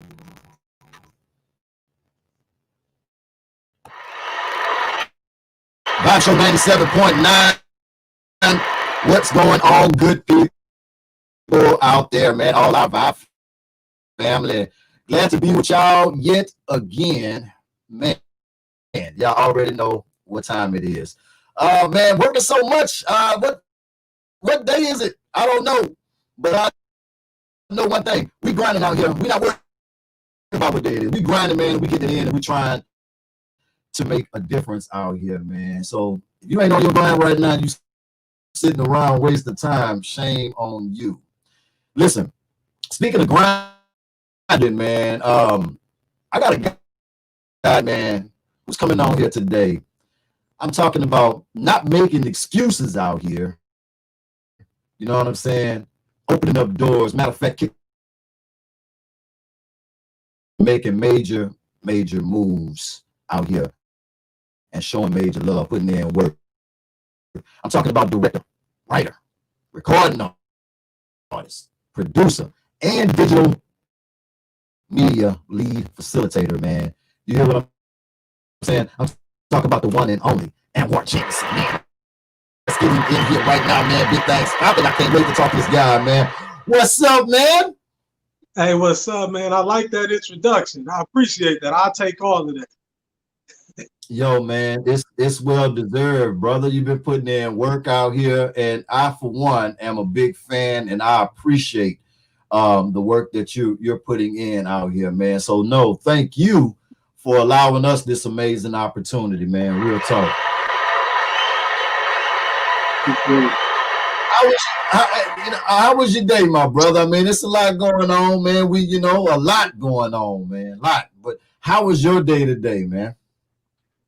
Vibe Show 97.9. What's going on, good people out there, man? All our Vibe family. Glad to be with y'all yet again, man. Y'all already know what time it is. Man, working so much. What day is it? I don't know, but I know one thing: we grinding out here. We not worried about what day it is. We grinding, man. We getting in, and we trying to make a difference out here, man. So if you ain't on your grind right now, you sitting around wasting time. Shame on you. Listen, speaking of grinding, man, I got a guy, man, who's coming on here today. I'm talking about not making excuses out here. You know what I'm saying? Opening up doors. Matter of fact, making major moves out here and showing major love, putting in work. I'm talking about director, writer, recording artist, producer, and digital media lead facilitator, man. You hear what I'm saying? I'm talking about the one and only ANWAR JAMISON, man. Let's get him in here right now, man. Big thanks. I can't wait to talk to this guy, man. What's up, man? Hey, what's up, man? I like that introduction. I appreciate that. I'll take all of that. Yo, man, it's well deserved, brother. You've been putting in work out here, and I, for one, am a big fan, and I appreciate the work that you're putting in out here, man. So, no, thank you for allowing us this amazing opportunity, man. Real talk. How was your day, my brother? I mean, it's a lot going on, man. A lot going on, man. A lot. But how was your day today, man?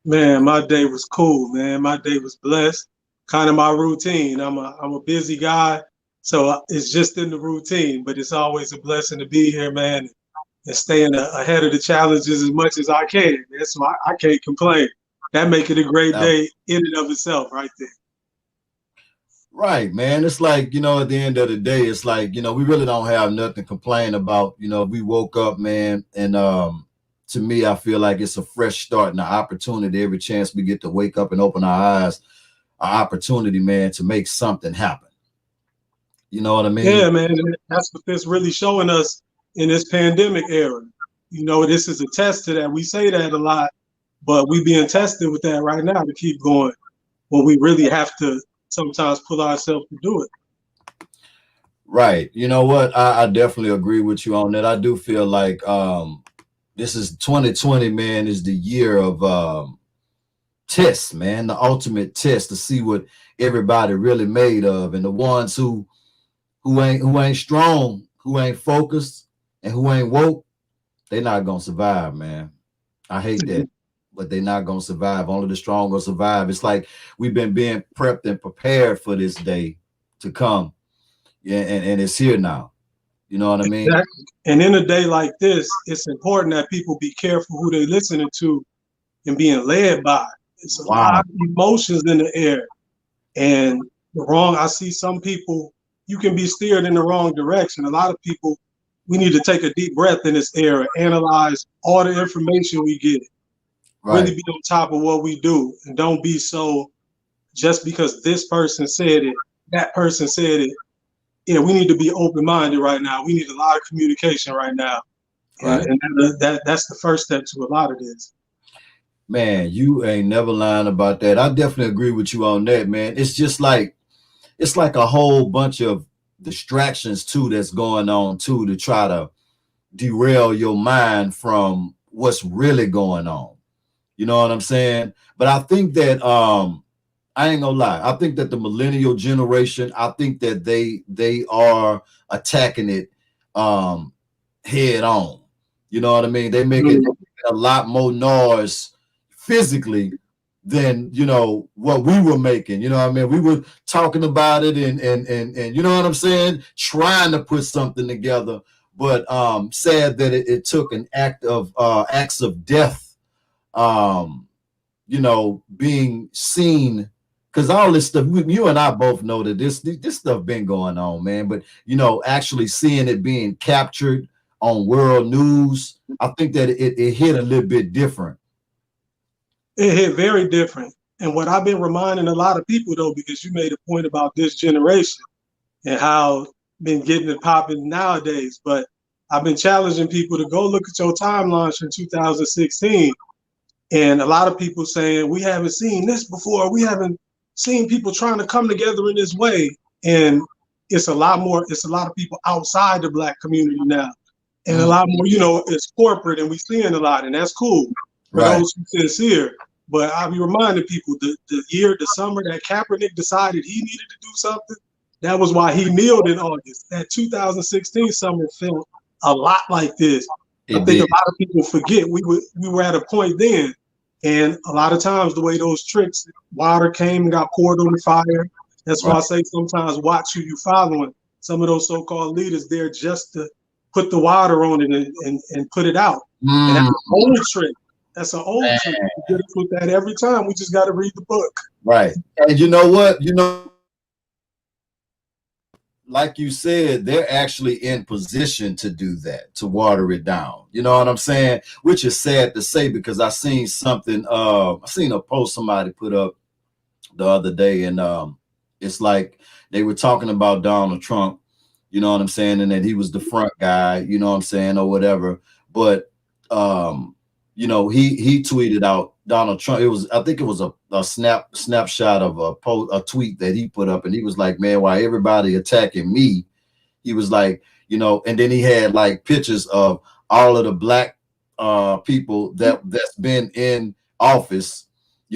Man, my day was cool, man. My day was blessed. Kind of my routine. I'm a busy guy, so it's just in the routine. But it's always a blessing to be here, man, and staying ahead of the challenges as much as I can. That's why I can't complain. That make it a great day in and of itself, right there. Right, man. It's like, at the end of the day, it's like, we really don't have nothing to complain about. We woke up, man, and to me, I feel like it's a fresh start and an opportunity. Every chance we get to wake up and open our eyes, an opportunity, man, to make something happen. You know what I mean? Yeah, man. That's what this really showing us in this pandemic era. This is a test to that. We say that a lot, but we being tested with that right now to keep going when we really have to sometimes pull ourselves to do it. Right. You know what? I definitely agree with you on that. I do feel like this is 2020, man, is the year of tests, man, the ultimate test to see what everybody really made of. And the ones who ain't strong, who ain't focused, and who ain't woke, they're not gonna survive, man. I hate that. But they're not going to survive. Only the strong will survive. It's like we've been being prepped and prepared for this day to come. Yeah, and it's here now. You know what I mean? Exactly. And in a day like this, it's important that people be careful who they're listening to and being led by. It's a lot of emotions in the air. And I see some people, you can be steered in the wrong direction. A lot of people, we need to take a deep breath in this era, analyze all the information we get. Right. Really be on top of what we do, and don't be so just because this person said it, that person said it. Yeah, we need to be open-minded right now. We need a lot of communication right now. Right. And that's the first step to a lot of this. Man, you ain't never lying about that. I definitely agree with you on that, man. It's just like a whole bunch of distractions too that's going on too to try to derail your mind from what's really going on. You know what I'm saying? But I think that I ain't gonna lie. I think that the millennial generation, I think that they are attacking it head on. You know what I mean? They make it a lot more noise physically than what we were making. You know what I mean? We were talking about it and you know what I'm saying? Trying to put something together, but sad that it took an acts of death. Being seen, because all this stuff, you and I both know that this stuff been going on, man. But actually seeing it being captured on world news, I think that it hit a little bit different. It hit very different. And what I've been reminding a lot of people though, because you made a point about this generation and how been getting it popping nowadays, but I've been challenging people to go look at your timelines from 2016. And a lot of people saying, we haven't seen this before. We haven't seen people trying to come together in this way. And it's a lot of people outside the Black community now. And a lot more, it's corporate and we seeing a lot, and that's cool for those who sincere. But I'll be reminding people the summer that Kaepernick decided he needed to do something, that was why he kneeled in August. That 2016 summer felt a lot like this. I think a lot of people forget we were at a point then, and a lot of times the way those tricks, water came and got poured on the fire. That's why I say sometimes watch who you following. Some of those so-called leaders there just to put the water on it and put it out. And that's an old trick. That's an old trick. We get us with that every time. We just got to read the book. Right. And you know what? Like you said, they're actually in position to do that, to water it down. You know what I'm saying? Which is sad to say, because I seen something, I seen a post somebody put up the other day, and it's like they were talking about Donald Trump, you know what I'm saying, and that he was the front guy, you know what I'm saying, or whatever. But he tweeted out Donald Trump. I think it was a snapshot of a tweet that he put up, and he was like, man, why everybody attacking me? He was like, and then he had like pictures of all of the Black people that's been in office,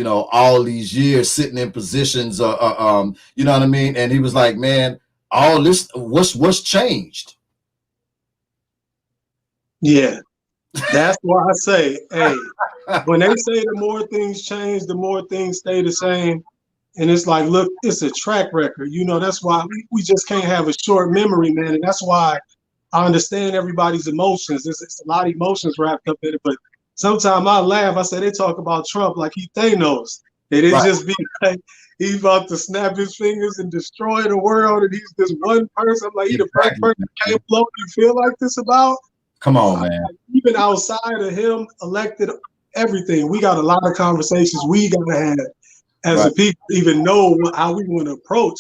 all these years, sitting in positions, you know what I mean? And he was like, man, all this, what's changed? Yeah. That's why I say, hey, when they say the more things change, the more things stay the same. And it's like, look, it's a track record. That's why we just can't have a short memory, man. And that's why I understand everybody's emotions. It's a lot of emotions wrapped up in it. But sometimes I laugh. I say they talk about Trump like he Thanos. It is just be like he's about to snap his fingers and destroy the world. And he's this one person. I'm like, he the first person that came along and feel like this about. Come on, man. Even outside of him, elected, everything, we got a lot of conversations we got to have as a people, even know how we want to approach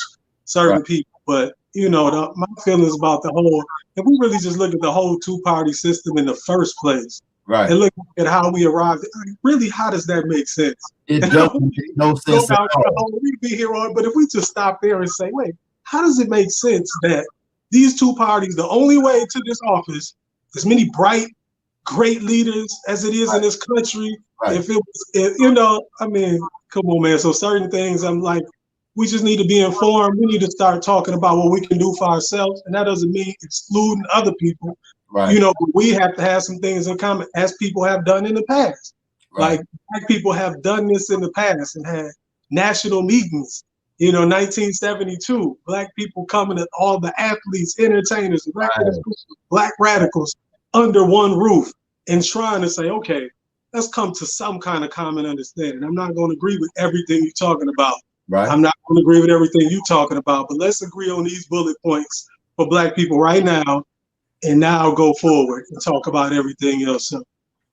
certain people. But, my feelings about the whole, if we really just look at the whole two-party system in the first place, and look at how we arrived, really, how does that make sense? It doesn't make no sense at all. We'd be here on, but if we just stop there and say, wait, how does it make sense that these two parties, the only way to this office, as many bright, great leaders as it is in this country, if it was, I mean, come on, man. So certain things, I'm like, we just need to be informed. We need to start talking about what we can do for ourselves. And that doesn't mean excluding other people. But we have to have some things in common, as people have done in the past. Like Black people have done this in the past and had national meetings. 1972, Black people coming at all the athletes, entertainers, Black radicals under one roof and trying to say, okay, let's come to some kind of common understanding. I'm not going to agree with everything you're talking about. I'm not going to agree with everything you're talking about, but let's agree on these bullet points for Black people right now, and now go forward and talk about everything else. So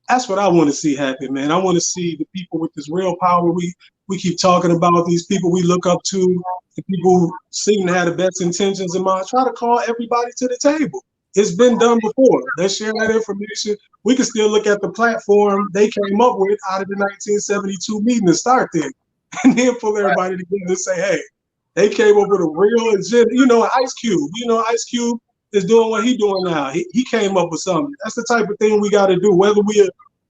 that's what I want to see happen, man. I want to see the people with this real power we keep talking about, these people we look up to, the people who seem to have the best intentions in mind, try to call everybody to the table. It's been done before. Let's share that information. We can still look at the platform they came up with out of the 1972 meeting and start there. And then pull everybody together and say, hey, they came up with a real agenda. Ice Cube. Ice Cube is doing what he's doing now. He came up with something. That's the type of thing we got to do. Whether we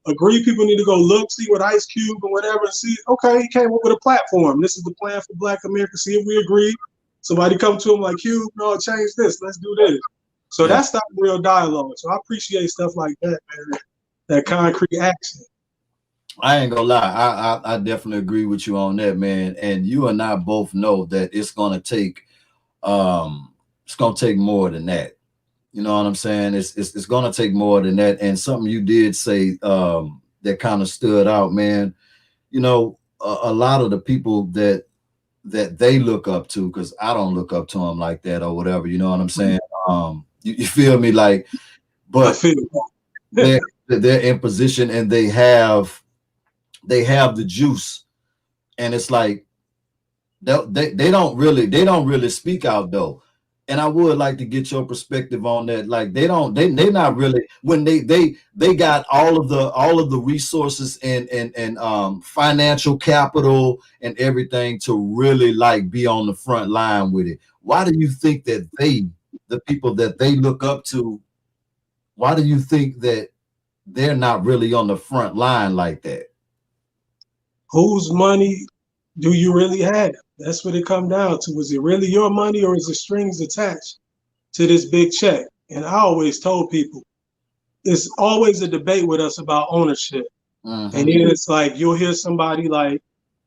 agree, people need to go look, see what Ice Cube or whatever, and see, okay, he came up with a platform. This is the plan for Black America. See if we agree. Somebody come to him like, Cube, no, change this. Let's do this. So that's not real dialogue. So I appreciate stuff like that, man. That concrete action. I ain't gonna lie. I definitely agree with you on that, man. And you and I both know that it's gonna take more than that. You know what I'm saying? It's gonna take more than that. And something you did say that kind of stood out, man. A lot of the people that they look up to, because I don't look up to them like that or whatever. You know what I'm saying? You feel me? Like I but feel they're in position and they have the juice, and it's like they don't really speak out though. And I would like to get your perspective on that. Like they not really, when they got all of the resources and financial capital and everything to really like be on the front line with it. Why do you think that the people that they look up to, why do you think that they're not really on the front line like that? whose money do you really have? That's what it comes down to. Is it really your money or is it strings attached to this big check? And I always told people, it's always a debate with us about ownership. And then it's like you'll hear somebody like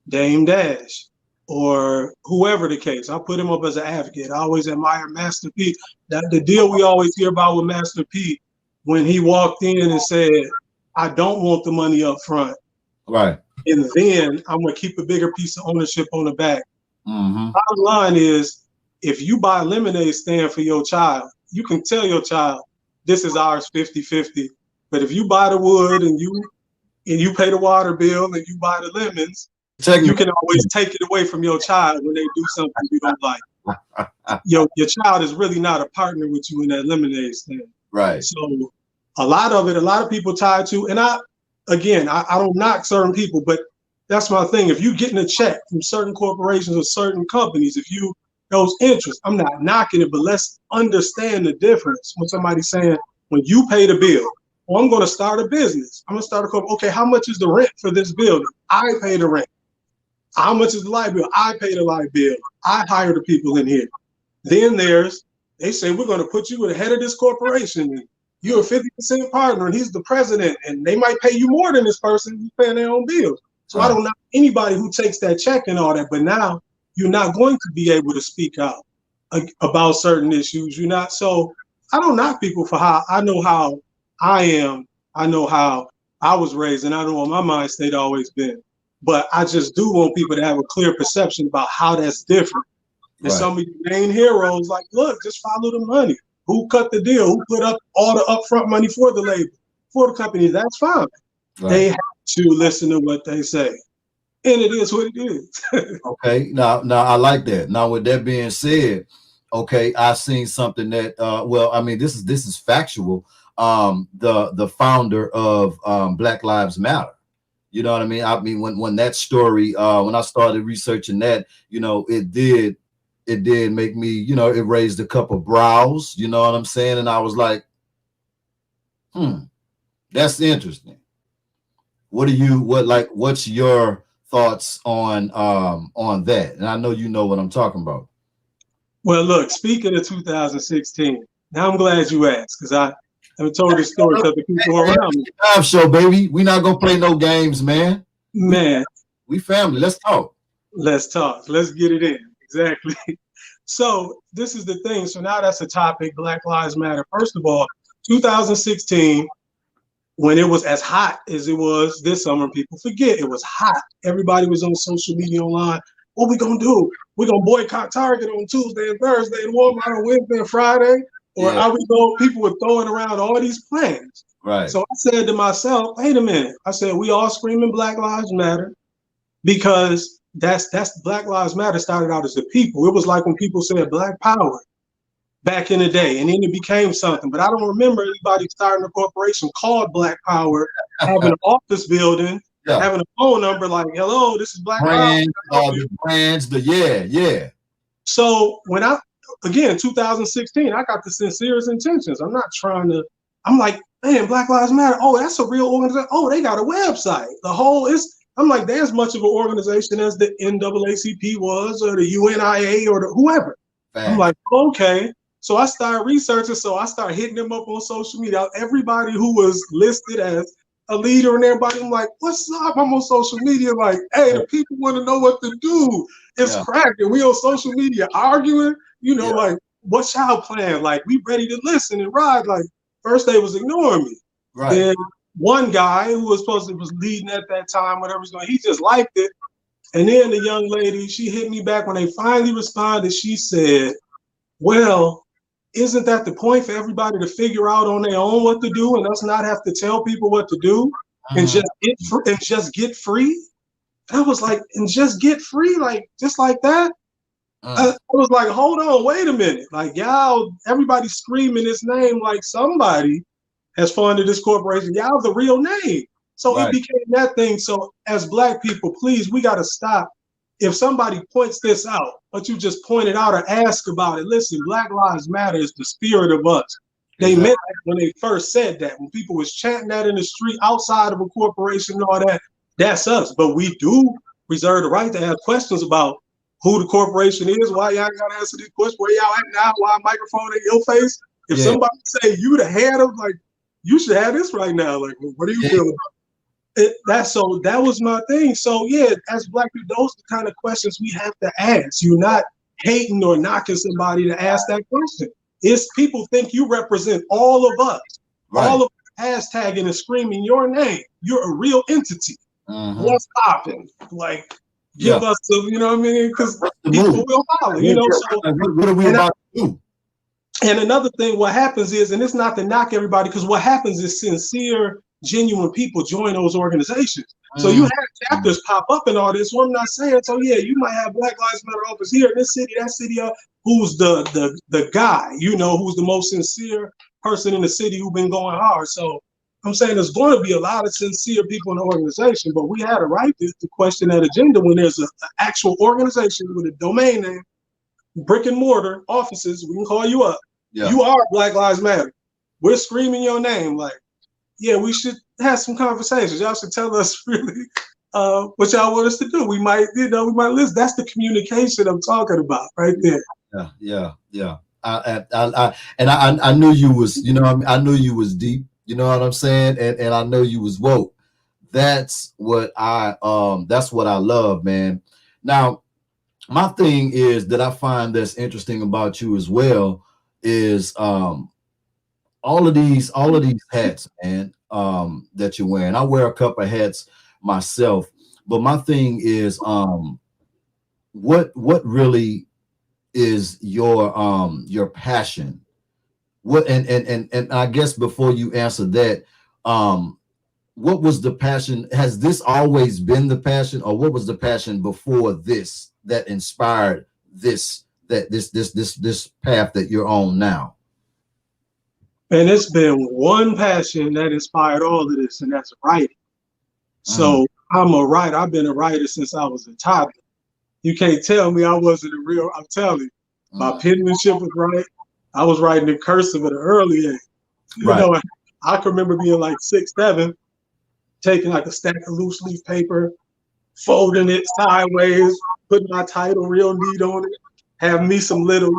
Dame Dash or whoever the case. I put him up as an advocate. I always admire Master P. That the deal we always hear about with Master P, when he walked in and said, I don't want the money up front. Right. And then I'm going to keep a bigger piece of ownership on the back. Mm-hmm. Bottom line is, if you buy a lemonade stand for your child, you can tell your child, this is ours 50-50. But if you buy the wood and you pay the water bill and you buy the lemons, you can always take it away from your child when they do something you don't like. Your child is really not a partner with you in that lemonade stand. Right. So a lot of people tied to, and I don't knock certain people, but that's my thing. If you're getting a check from certain corporations or certain companies, if you those interests, I'm not knocking it, but let's understand the difference when somebody's saying, when you pay the bill, well, I'm going to start a business. I'm going to start a corp. Okay, how much is the rent for this building? I pay the rent. How much is the light bill? I pay the light bill. I hire the people in here. Then they say, we're going to put you at the head of this corporation. And you're a 50% partner and he's the president. And they might pay you more than this person who's paying their own bills. So I don't know anybody who takes that check and all that. But now you're not going to be able to speak out about certain issues. You're not. So I don't knock people for how I am. I know how I was raised and I know what my mind state always been. But I just do want people to have a clear perception about how that's different. And some of the main heroes, like, look, just follow the money. Who cut the deal? Who put up all the upfront money for the label, for the company? That's fine. Right. They have to listen to what they say. And it is what it is. Okay. Now I like that. Now, with that being said, okay, I've seen something that well, I mean, this is factual. The founder of Black Lives Matter. You know what I mean? I mean, when that story, when I started researching that, you know, it did make me, you know, it raised a couple brows, you know what I'm saying? And I was like, that's interesting. What's your thoughts on that? And I know you know what I'm talking about. Well, look, speaking of 2016, now I'm glad you asked, because I haven't told this story to the people around me. Live show, baby. We not gonna play no games, man. Man. We family. Let's talk. Let's talk. Let's get it in. Exactly. So this is the thing. So now that's a topic, Black Lives Matter. First of all, 2016, when it was as hot as it was this summer, people forget it was hot. Everybody was on social media online. What we gonna do? We're gonna boycott Target on Tuesday and Thursday and Walmart on Wednesday and Friday. Or are we going? People were throwing around all these plans. Right. So I said to myself, wait a minute. I said, we all screaming Black Lives Matter because that's Black Lives Matter started out as the people. It was like when people said Black Power back in the day, and then it became something. But I don't remember anybody starting a corporation called Black Power, having an office building, having a phone number like, hello, this is Black Power. The brands, yeah. So when again, 2016, I got the sincerest intentions. I'm not trying to, I'm like, man, Black Lives Matter. Oh, that's a real organization. Oh, they got a website. I'm like, they're as much of an organization as the NAACP was or the UNIA or whoever. I'm like, okay. So I started researching. So I started hitting them up on social media. Everybody who was listed as a leader and everybody, I'm like, what's up? I'm on social media like, hey, the people want to know what to do. It's cracking. We on social media arguing, you know, like, what's y'all plan? Like, we ready to listen and ride. Like, first they was ignoring me. Right. Then one guy who was leading at that time, whatever he's going, he just liked it. And then the young lady, she hit me back when they finally responded. She said, well, isn't that the point for everybody to figure out on their own what to do and us not have to tell people what to do and just get free? And I was like, and just get free, like just like that. I was like, hold on, wait a minute. Like y'all, everybody's screaming his name like somebody has funded this corporation. Y'all the real name. So it became that thing. So as Black people, please, we got to stop. If somebody points this out, but you just point it out or ask about it, listen, Black Lives Matter is the spirit of us. They meant that when they first said that, when people was chanting that in the street outside of a corporation and all that, that's us. But we do reserve the right to ask questions about who the corporation is, why y'all gotta answer these questions, where y'all at now, why a microphone in your face. If somebody say you the head of, like, you should have this right now. Like, what do you feel about it? That was my thing. So yeah, as Black people, those are the kind of questions we have to ask. You're not hating or knocking somebody to ask that question. It's people think you represent all of us, all of us hashtagging and screaming your name. You're a real entity. What's popping? Like, give us some, you know what I mean? Because people will follow, you know. So what are we about to do? And another thing, what happens is, and it's not to knock everybody, because what happens is sincere, genuine people join those organizations. So you have chapters pop up and all this. What I'm not saying, so yeah, you might have Black Lives Matter office here in this city, that city, who's the guy, you know, who's the most sincere person in the city who's been going hard. So I'm saying there's going to be a lot of sincere people in the organization, but we had a right to question that agenda when there's an actual organization with a domain name, brick and mortar offices. We can call you up. You are Black Lives Matter. We're screaming your name. Like, yeah, we should have some conversations. Y'all should tell us really what y'all want us to do. We might, we might listen. That's the communication I'm talking about right there. Yeah. I knew you was, I knew you was deep. You know what I'm saying? And I know you was woke. That's what I love, man. Now, my thing is that I find that's interesting about you as well is all of these hats, man, that you're wearing. I wear a couple of hats myself, but my thing is what really is your passion? What and I guess before you answer that, what was the passion? Has this always been the passion, or what was the passion before this that inspired this path that you're on now? And it's been one passion that inspired all of this, and that's writing. So I'm a writer. I've been a writer since I was a toddler. You can't tell me I wasn't a real, I'm telling you, my penmanship was right. I was writing in cursive at an early age. You know, I can remember being like 6, 7, taking like a stack of loose leaf paper, folding it sideways, putting my title real neat on it, have me some little,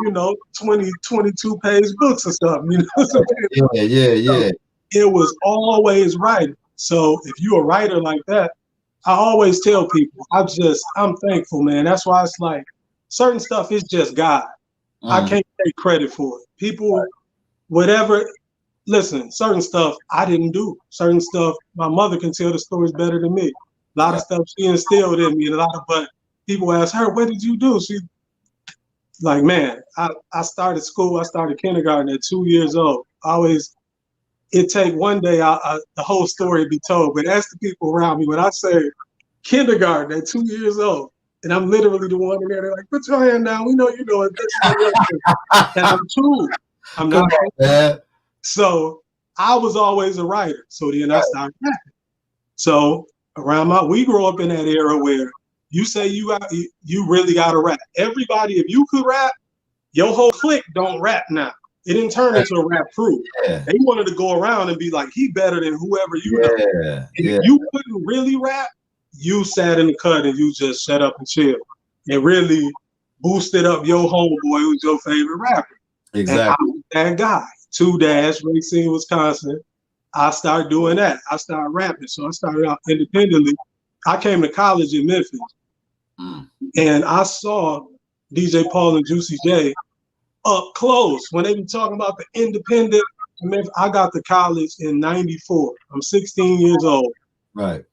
20, 22 page books or something, Yeah. It was always writing. So if you're a writer like that, I always tell people, I'm thankful, man. That's why it's like certain stuff is just God. I can't take credit for it. People, whatever, listen, certain stuff I didn't do. Certain stuff, my mother can tell the stories better than me. A lot of stuff she instilled in me, but people ask her, what did you do? She like, man, I started school, I started kindergarten at 2 years old. It take one day, the whole story be told, but ask the people around me when I say kindergarten at 2 years old, and I'm literally the one in there, they're like, put your hand down, we know you know it. And I'm 2. I'm not. So I was always a writer. So then I started rapping. So we grew up in that era where you say you really got to rap. Everybody, if you could rap, your whole clique don't rap now. It didn't turn into a rap crew. They wanted to go around and be like, he better than whoever you know. And if you couldn't really rap, you sat in the cut and you just shut up and chill and really boosted up your homeboy who's your favorite rapper. Exactly. And I was that guy. 2 Racine, Wisconsin. I started doing that. I started rapping. So I started out independently. I came to college in Memphis. And I saw DJ Paul and Juicy J up close when they be talking about the independent. I got to college in '94. I'm 16 years old. Right.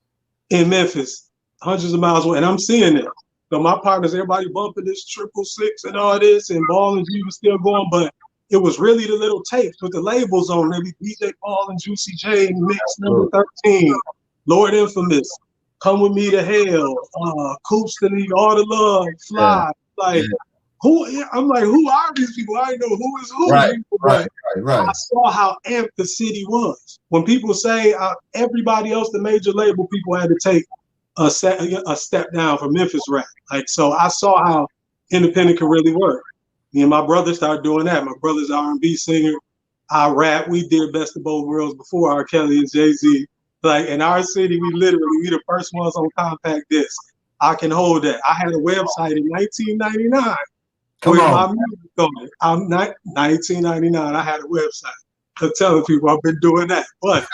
In Memphis, hundreds of miles away, and I'm seeing it. So my partners, everybody bumping this 666 and all this, and Ball and G was still going, but it was really the little tapes with the labels on them. DJ Paul and Juicy J, mix number 13, Lord Infamous, Come With Me to Hell, Coops to Need All the Love, Fly. Like, who? I'm like, who are these people? I didn't know who is who. Right. I saw how amped the city was. When people say everybody else, the major label people had to take a step down for Memphis rap. Like, so I saw how independent can really work. Me and my brother started doing that. My brother's an R&B singer. I rap. We did Best of Both Worlds before R. Kelly and Jay-Z. Like, in our city, we the first ones on compact disc. I can hold that. I had a website in 1999 with my music on it. 1999, I had a website. I'm telling people I've been doing that. But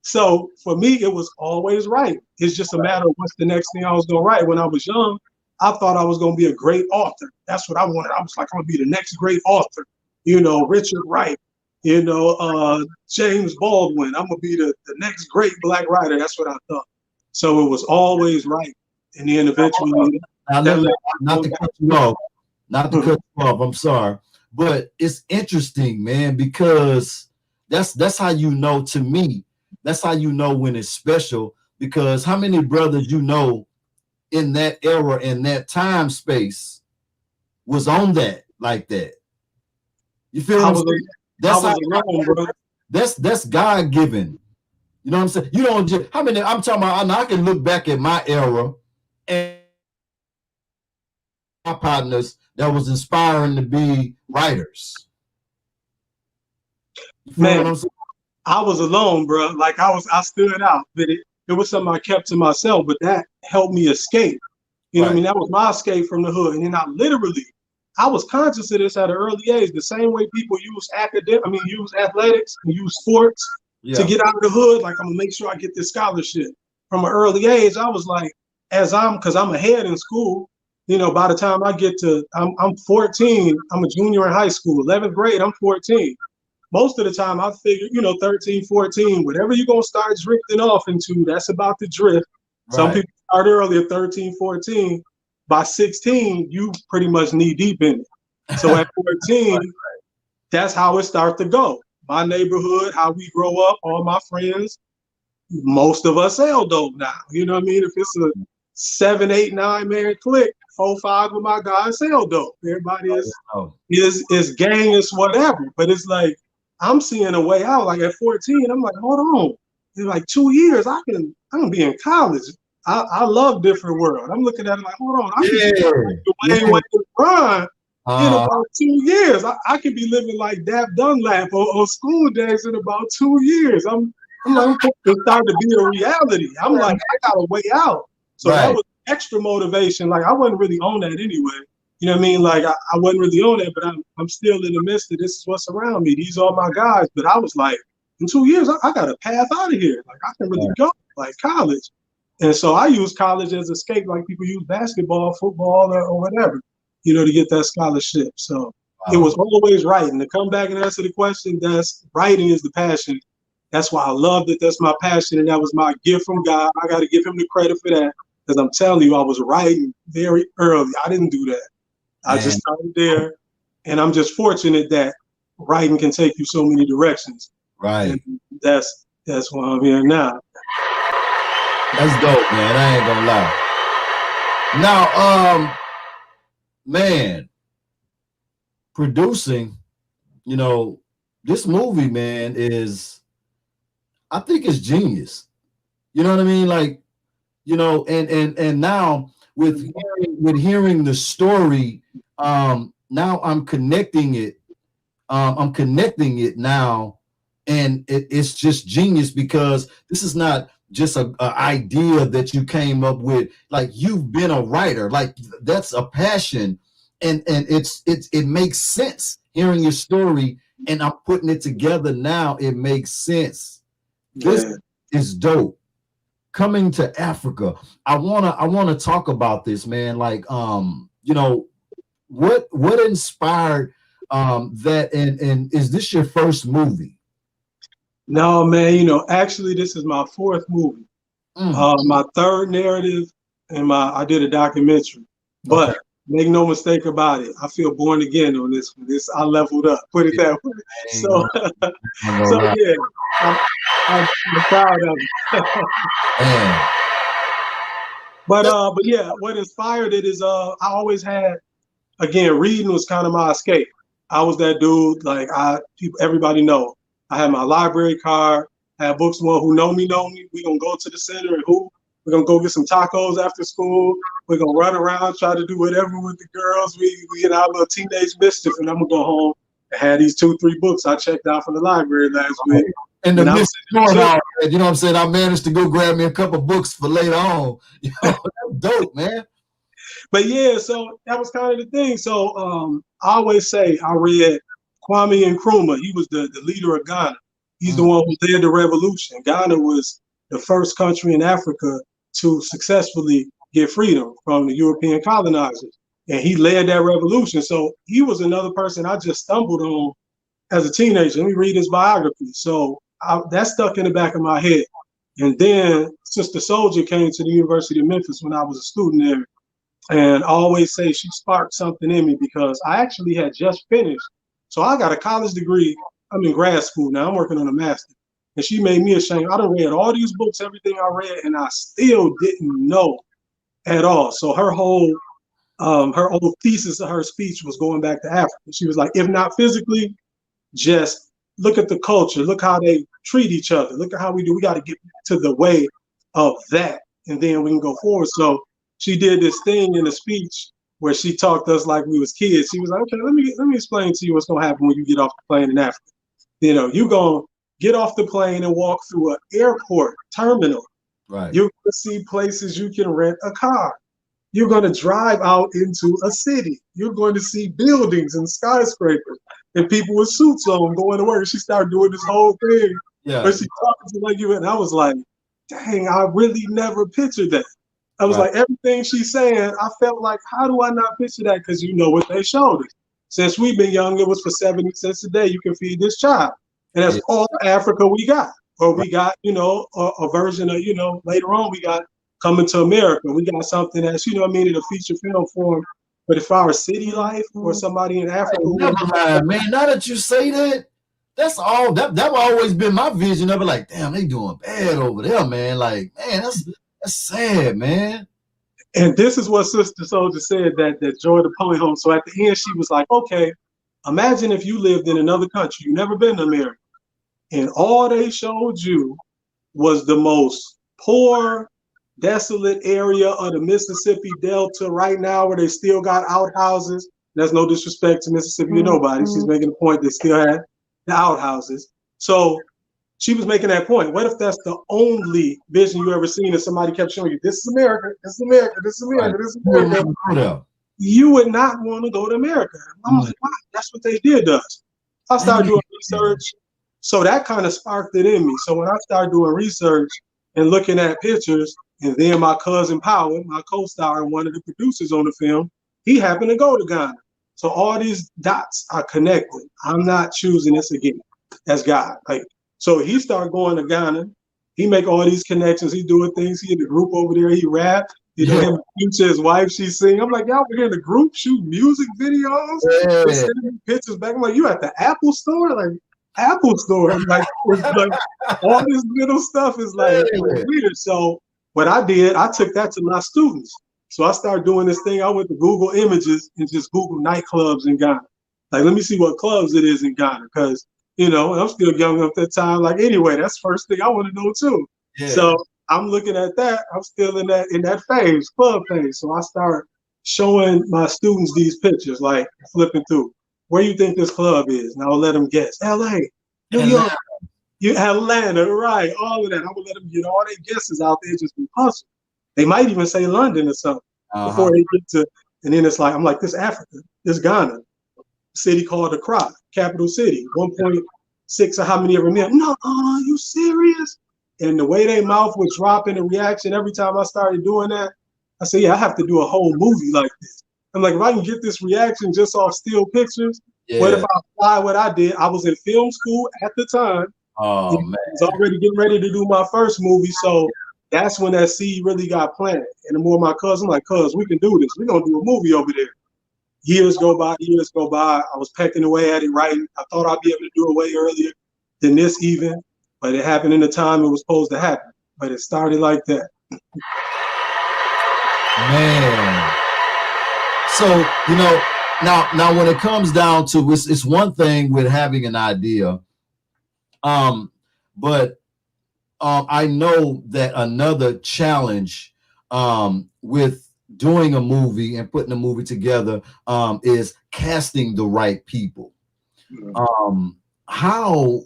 so for me, it was always right. It's just a matter of what's the next thing I was going to write. When I was young, I thought I was going to be a great author. That's what I wanted. I was like, I'm going to be the next great author. You know, Richard Wright, you know, James Baldwin. I'm going to be the next great Black writer. That's what I thought. So it was always right. And then eventually, not to cut you off, I'm sorry. But it's interesting, man, because that's how you know, to me, that's how you know when it's special, because how many brothers you know in that era, in that time space, was on that like that. You feel what I'm saying? That's God given. You know what I'm saying? You don't just, how many, I'm talking about, I can look back at my era and my partners that was inspiring to be writers. Man, I was alone, bro. Like I stood out, but it was something I kept to myself, but that helped me escape. You know what I mean? That was my escape from the hood. And then I was conscious of this at an early age, the same way people use use athletics and use sports to get out of the hood. Like, I'm gonna make sure I get this scholarship. From an early age, I was like, because I'm ahead in school, you know, by the time I get to, I'm 14, I'm a junior in high school, 11th grade, I'm 14. Most of the time I figure, you know, 13, 14, whatever you're going to start drifting off into, that's about to drift. Right. Some people start earlier, 13, 14. By 16, you pretty much knee deep in it. So at 14, that's how it starts to go. My neighborhood, how we grow up, all my friends, most of us sell dope now. You know what I mean? If it's a 7, 8, 9 man clique, 4, 5 of my guys sell dope. Everybody is gang, is whatever. But it's like, I'm seeing a way out. Like at 14, I'm like, hold on. In like 2 years, I'm gonna be in college. I love Different World. I'm looking at it like, hold on, I can be Wayne Ron in about 2 years. I could be living like Dap Dunlap on school days in about 2 years. I'm like, it's starting to be a reality. I'm like, I got a way out. So that was extra motivation. Like, I wasn't really on that anyway. You know what I mean? Like, I wasn't really on that, but I'm still in the midst of this is what's around me. These are my guys. But I was like, in 2 years, I got a path out of here. Like, I can really go, like college. And so I use college as escape, like people use basketball, football, or whatever, you know, to get that scholarship. So it was always writing. To come back and answer the question, that's writing is the passion. That's why I loved it. That's my passion. And that was my gift from God. I got to give him the credit for that. Because I'm telling you, I was writing very early. I didn't do that. I just started there. And I'm just fortunate that writing can take you so many directions. Right. And that's why I'm here now. That's dope, man. I ain't gonna lie. Now, man, producing, you know, this movie, man, I think it's genius. You know what I mean? Like, you know, and now with hearing the story, now I'm connecting it. I'm connecting it now, and it's just genius because this is not just a idea that you came up with. Like, you've been a writer, like that's a passion, and it makes sense hearing your story, and I'm putting it together now. It makes sense. This is dope. Coming to Africa, I wanna talk about this, man. Like, you know, what inspired that, and is this your first movie? No, man, you know, actually this is my 4th movie. My 3rd narrative, and I did a documentary. But Make no mistake about it. I feel born again on this one. I leveled up. Put it that way. So, so yeah, I'm proud of it. But yeah, what inspired it is I always had, again, reading was kind of my escape. I was that dude, like everybody know. I had my library card, I had books. One who know me. We gonna go to the center and we're gonna go get some tacos after school. We're gonna run around, try to do whatever with the girls. We get our little teenage mischief, and I'm gonna go home and have these 2-3 books I checked out from the library last week. And the midst of doing all that, you know what I'm saying? I managed to go grab me a couple books for later on. You know, that's dope, man. But yeah, so that was kind of the thing. So I always say I read Kwame Nkrumah. He was the leader of Ghana. He's the one who led the revolution. Ghana was the first country in Africa to successfully get freedom from the European colonizers. And he led that revolution. So he was another person I just stumbled on as a teenager. Let me read his biography. So that stuck in the back of my head. And then Sister Soldier came to the University of Memphis when I was a student there. And I always say she sparked something in me because I actually had just finished. So I got a college degree. I'm in grad school now. I'm working on a master's. And she made me ashamed. I done read all these books, everything I read, and I still didn't know at all. So her whole thesis of her speech was going back to Africa. She was like, if not physically, just look at the culture. Look how they treat each other. Look at how we do. We got to get to the way of that, and then we can go forward. So she did this thing in a speech where she talked to us like we was kids. She was like, okay, let me explain to you what's gonna happen when you get off the plane in Africa. You know, you're gonna get off the plane and walk through an airport terminal. Right. You're gonna see places you can rent a car. You're gonna drive out into a city. You're going to see buildings and skyscrapers and people with suits on going to work. She started doing this whole thing. Yeah. But she talking to like you, and I was like, dang, I really never pictured that. I was like, everything she's saying, I felt like, how do I not picture that? Because you know what they showed us. Since we've been young, it was for 70 cents a day you can feed this child. And that's all Africa we got. Or we got, you know, a version of, you know, later on we got Coming to America. We got something that's, you know what I mean, in a feature film form. But if our city life or somebody in Africa. Never mind, man. Now that you say that, that's all that always been my vision of it. Like, damn, they doing bad over there, man. Like, man, that's sad, man. And this is what Sister Soldier said that joy the poet home. So at the end, she was like, okay, imagine if you lived in another country, you've never been to America, and all they showed you was the most poor, desolate area of the Mississippi Delta right now where they still got outhouses. There's no disrespect to Mississippi or nobody. She's making the point they still had the outhouses. So she was making that point. What if that's the only vision you ever seen and somebody kept showing you, this is America, this is America, this is America, this is America. You would not want to go to America. I was like, wow, that's what they did to us. I started doing research. So that kind of sparked it in me. So when I started doing research and looking at pictures, and then my cousin Power, my co-star and one of the producers on the film, he happened to go to Ghana. So all these dots are connected. I'm not choosing this again. That's God. Like, so he started going to Ghana. He make all these connections. He doing things. He in the group over there. He rap. You know, him to his wife, she sing. I'm like, y'all were here in the group shoot music videos. They sending me pictures back. I'm like, you at the Apple store? Like, Apple store. I'm like, all this little stuff is like weird. So what I did, I took that to my students. So I started doing this thing. I went to Google Images and just Google nightclubs in Ghana. Like, let me see what clubs it is in Ghana. Because, you know, I'm still young at that time. Like, anyway, that's the first thing I want to know too. Yeah. So I'm looking at that. I'm still in that phase, club phase. So I start showing my students these pictures, like flipping through. Where you think this club is? And I'll let them guess. LA, New York, Atlanta, right? All of that. I would let them get all their guesses out there, just be puzzled. They might even say London or something before they get to. And then it's like, I'm like, this Africa, this Ghana, city called Accra, capital city, 1.6 or how many ever million. No, are you serious? And the way their mouth would drop in the reaction every time I started doing that, I said, yeah, I have to do a whole movie like this. I'm like, if I can get this reaction just off still pictures, what if I apply what I did? I was in film school at the time. Oh, man. I was already getting ready to do my first movie. So that's when that seed really got planted. And the more my cousin, I'm like, cuz, we can do this. We're gonna do a movie over there. Years go by, years go by. I was pecking away at it, writing. I thought I'd be able to do it way earlier than this even, but it happened in the time it was supposed to happen. But it started like that. Man. So, you know, now when it comes down to it's one thing with having an idea, but I know that another challenge with doing a movie and putting a movie together is casting the right people. How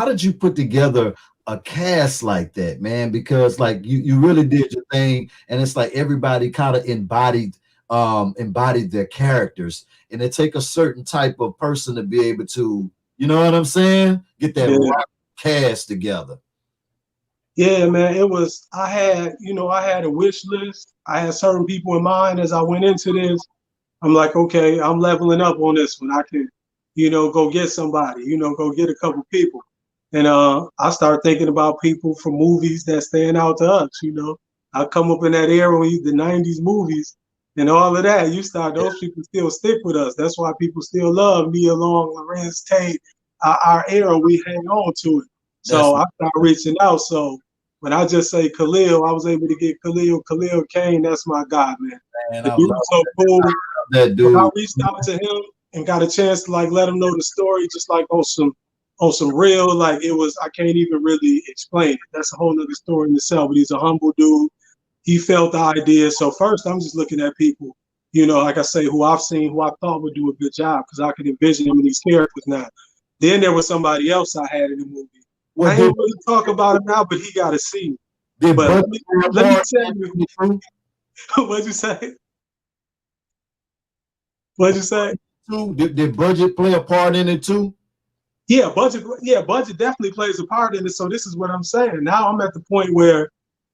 did you put together a cast like that, man? Because like you really did your thing, and it's like everybody kind of embodied their characters, and it take a certain type of person to be able to, you know what I'm saying, get that right cast together. Yeah, man, it was, I had a wish list. I had certain people in mind as I went into this. I'm like, okay, I'm leveling up on this one. I can, go get somebody, go get a couple people. And I started thinking about people from movies that stand out to us, I come up in that era when the 90s movies and all of that. Those people still stick with us. That's why people still love Nia Long, Lorenz Tate, our era, we hang on to it. So I started reaching out. So when I just say Khalil, I was able to get Khalil Kane. That's my guy, man. The dude was so cool. That dude. When I reached out to him and got a chance to like let him know the story, just like on some real, like it was, I can't even really explain it. That's a whole nother story in itself. But he's a humble dude. He felt the idea. So first, I'm just looking at people, like I say, who I've seen, who I thought would do a good job because I could envision them in these characters now. Then there was somebody else I had in the movie. I ain't really talk about him now, but he got to see me. But let me tell you, what'd you say? What'd you say? Did budget play a part in it too? Yeah, budget definitely plays a part in it. So this is what I'm saying. Now I'm at the point where,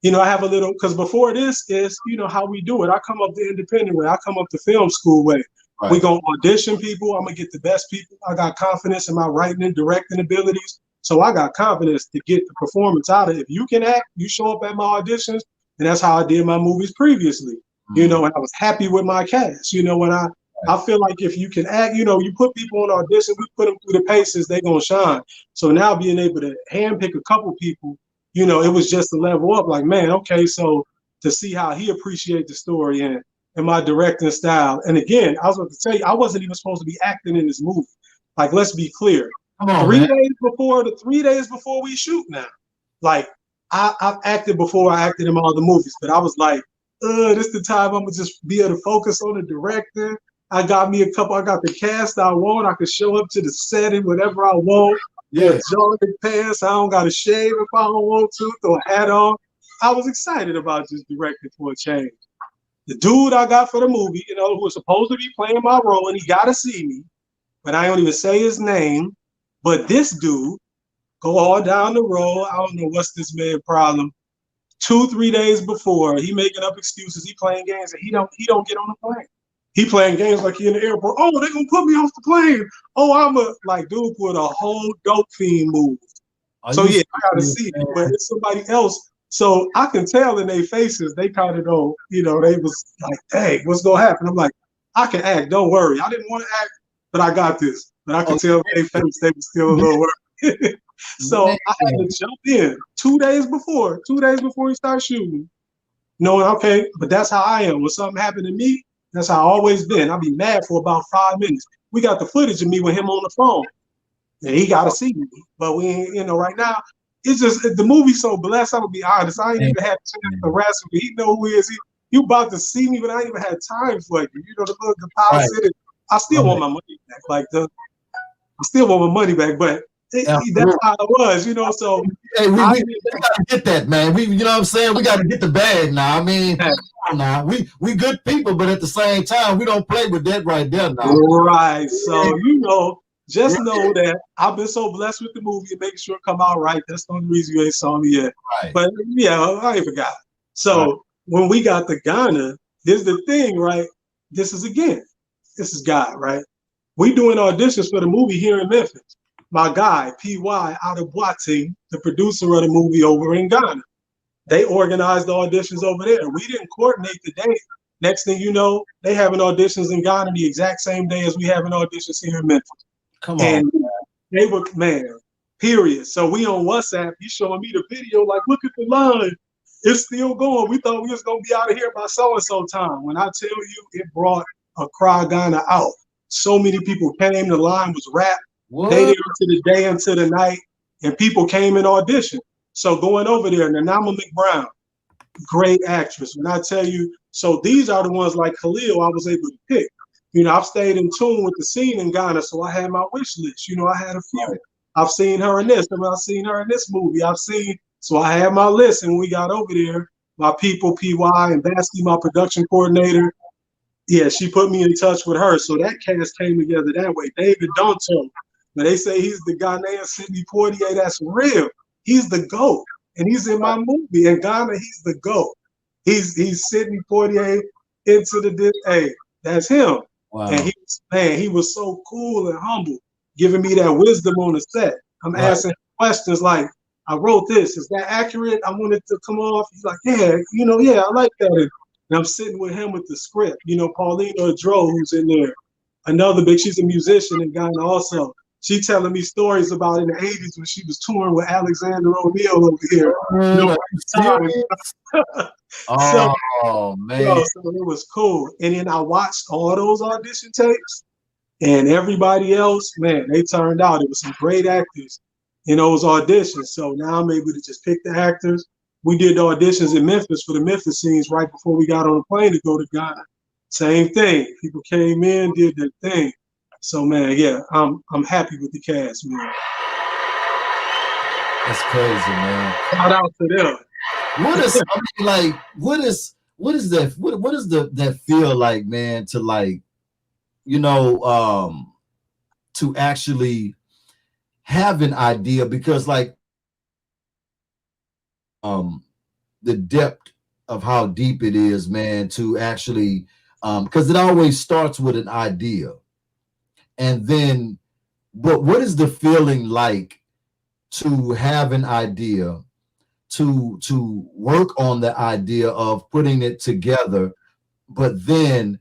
I have a little, because before this is, how we do it. I come up the independent way. I come up the film school way. Right. We're going to audition people. I'm going to get the best people. I got confidence in my writing and directing abilities. So I got confidence to get the performance out of it. If you can act, you show up at my auditions. And that's how I did my movies previously, and I was happy with my cast. When I feel like if you can act, you put people on audition, we put them through the paces, they're going to shine. So now being able to handpick a couple people, it was just a level up like, man, okay, so to see how he appreciates the story and my directing style. And again, I was about to tell you, I wasn't even supposed to be acting in this movie. Like, let's be clear. Come on, 3 days before we shoot now. Like, I've acted before I acted in my other movies, but I was like, this is the time I'm going to just be able to focus on the directing. I got the cast I want. I could show up to the set and whatever I want. Yeah, jogging pants. I don't got to shave if I don't want to. Throw a hat on. I was excited about just directing for a change. The dude I got for the movie, who was supposed to be playing my role, and he got to see me, but I don't even say his name. But this dude, go all down the road. I don't know what's this man's problem. 2-3 days before, he making up excuses. He playing games, and he don't get on the plane. He playing games like he in the airport. Oh, they're going to put me off the plane. Oh, dude put a whole dope fiend move. So, yeah, I got to see it, but it's somebody else. So I can tell in their faces, they kind of know, they was like, hey, what's going to happen? I'm like, I can act. Don't worry. I didn't want to act, but I got this. But I could tell in their face, they were still a little worried. So I had to jump in 2 days before we start shooting, knowing, okay, but that's how I am. When something happened to me, that's how I always been. I'll be mad for about 5 minutes. We got the footage of me with him on the phone. And he got to see me. But we ain't, right now, it's just, the movie's so blessed, I'm going to be honest. I ain't even had a chance to harass him. He know who he is. You about to see me, but I ain't even had time for you. The little deposit. I still want my money back. I still want my money back, but that's how it was, so. Hey, we got to get that, man. We, you know what I'm saying? We got to get the bag now. I mean, we good people, but at the same time, we don't play with that right there now. Right. So, just know that I've been so blessed with the movie and making sure it come out right. That's the only reason you ain't saw me yet. Right. But yeah, I ain't forgot. So when we got to Ghana, this is the thing, right? This is God, right? We doing auditions for the movie here in Memphis. My guy, PY, out of Boating, the producer of the movie over in Ghana. they organized the auditions over there. We didn't coordinate the date. Next thing you know, they having auditions in Ghana the exact same day as we having auditions here in Memphis. Come on. And they were, man, period. So we on WhatsApp, he's showing me the video, like, look at the line. It's still going. We thought we was going to be out of here by so-and-so time. When I tell you, it brought Accra, Ghana out. So many people came. The line was wrapped. Day there to the day into the night. And people came and auditioned. So going over there, Nanama McBrown, great actress. When I tell you, so these are the ones like Khalil I was able to pick. You know, I've stayed in tune with the scene in Ghana, so I had my wish list. You know, I had a few. I've seen her in this, and I've seen her in this movie. So I had my list, and when we got over there, my people, PY and Basky, my production coordinator, yeah, she put me in touch with her. So that cast came together that way. David Donto, when they say he's the Ghanaian Sidney Poitier, that's real. He's the GOAT, and he's in my movie. In Ghana, he's the GOAT. He's Sidney Poitier into the hey, that's him. Wow. And he was so cool and humble, giving me that wisdom on the set. I'm asking questions like, I wrote this. Is that accurate? I want it to come off. He's like, yeah, yeah, I like that. And I'm sitting with him with the script. You know, Paulina Dro, who's in there, another she's a musician in Ghana also. She telling me stories about in the 80s when she was touring with Alexander O'Neal over here. Oh, man. So it was cool. And then I watched all those audition tapes, and everybody else, man, they turned out. It was some great actors in those auditions. So now I'm able to just pick the actors. We did the auditions in Memphis for the Memphis scenes right before we got on the plane to go to Ghana. Same thing. People came in, did their thing. So man, yeah, I'm happy with the cast, man. That's crazy, man. Shout out to them. What is that feel like, man, to like, you know, to actually have an idea, because like the depth of how deep it is, man, to actually because it always starts with an idea. And then but what is the feeling like to have an idea, to work on the idea of putting it together, but then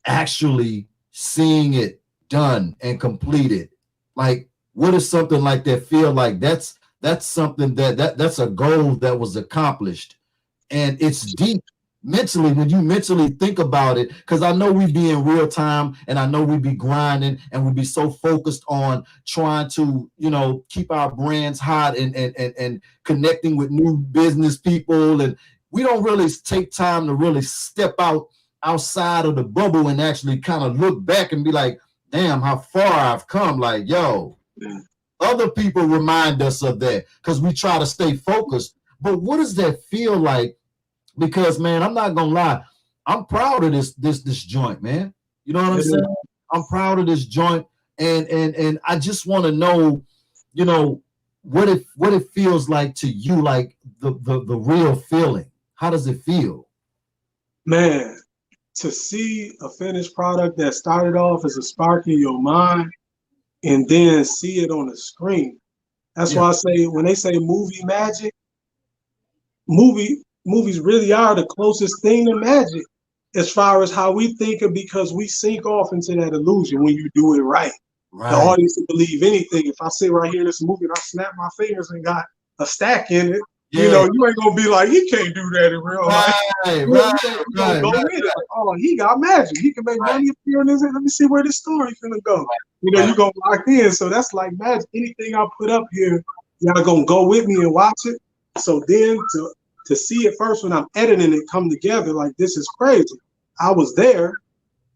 actually seeing it done and completed? Like, what does something like that feel like? That's something that's a goal that was accomplished, and it's deep mentally when you mentally think about it, because I know we be in real time, and I know we be grinding, and we be so focused on trying to, you know, keep our brands hot and connecting with new business people, and we don't really take time to really step outside of the bubble and actually kind of look back and be like, damn, how far I've come. Like, yo, other people remind us of that because we try to stay focused. But what does that feel like? Because, man, I'm not gonna lie, I'm proud of this joint, man. You know what I'm saying? I'm proud of this joint, and I just want to know, you know, what it feels like to you, like the real feeling. How does it feel? Man, to see a finished product that started off as a spark in your mind and then see it on the screen. That's why I say, when they say movie magic, movies really are the closest thing to magic as far as how we think of, because we sink off into that illusion when you do it right. The audience will believe anything. If I sit right here in this movie and I snap my fingers and got a stack in it, you know, you ain't gonna be like, he can't do that in real life. Oh, he got magic. He can make money appear in this. Let me see where this story finna go. You know, you gonna lock in. So that's like magic. Anything I put up here, y'all gonna go with me and watch it. So then to see it first when I'm editing it come together, like, this is crazy. I was there,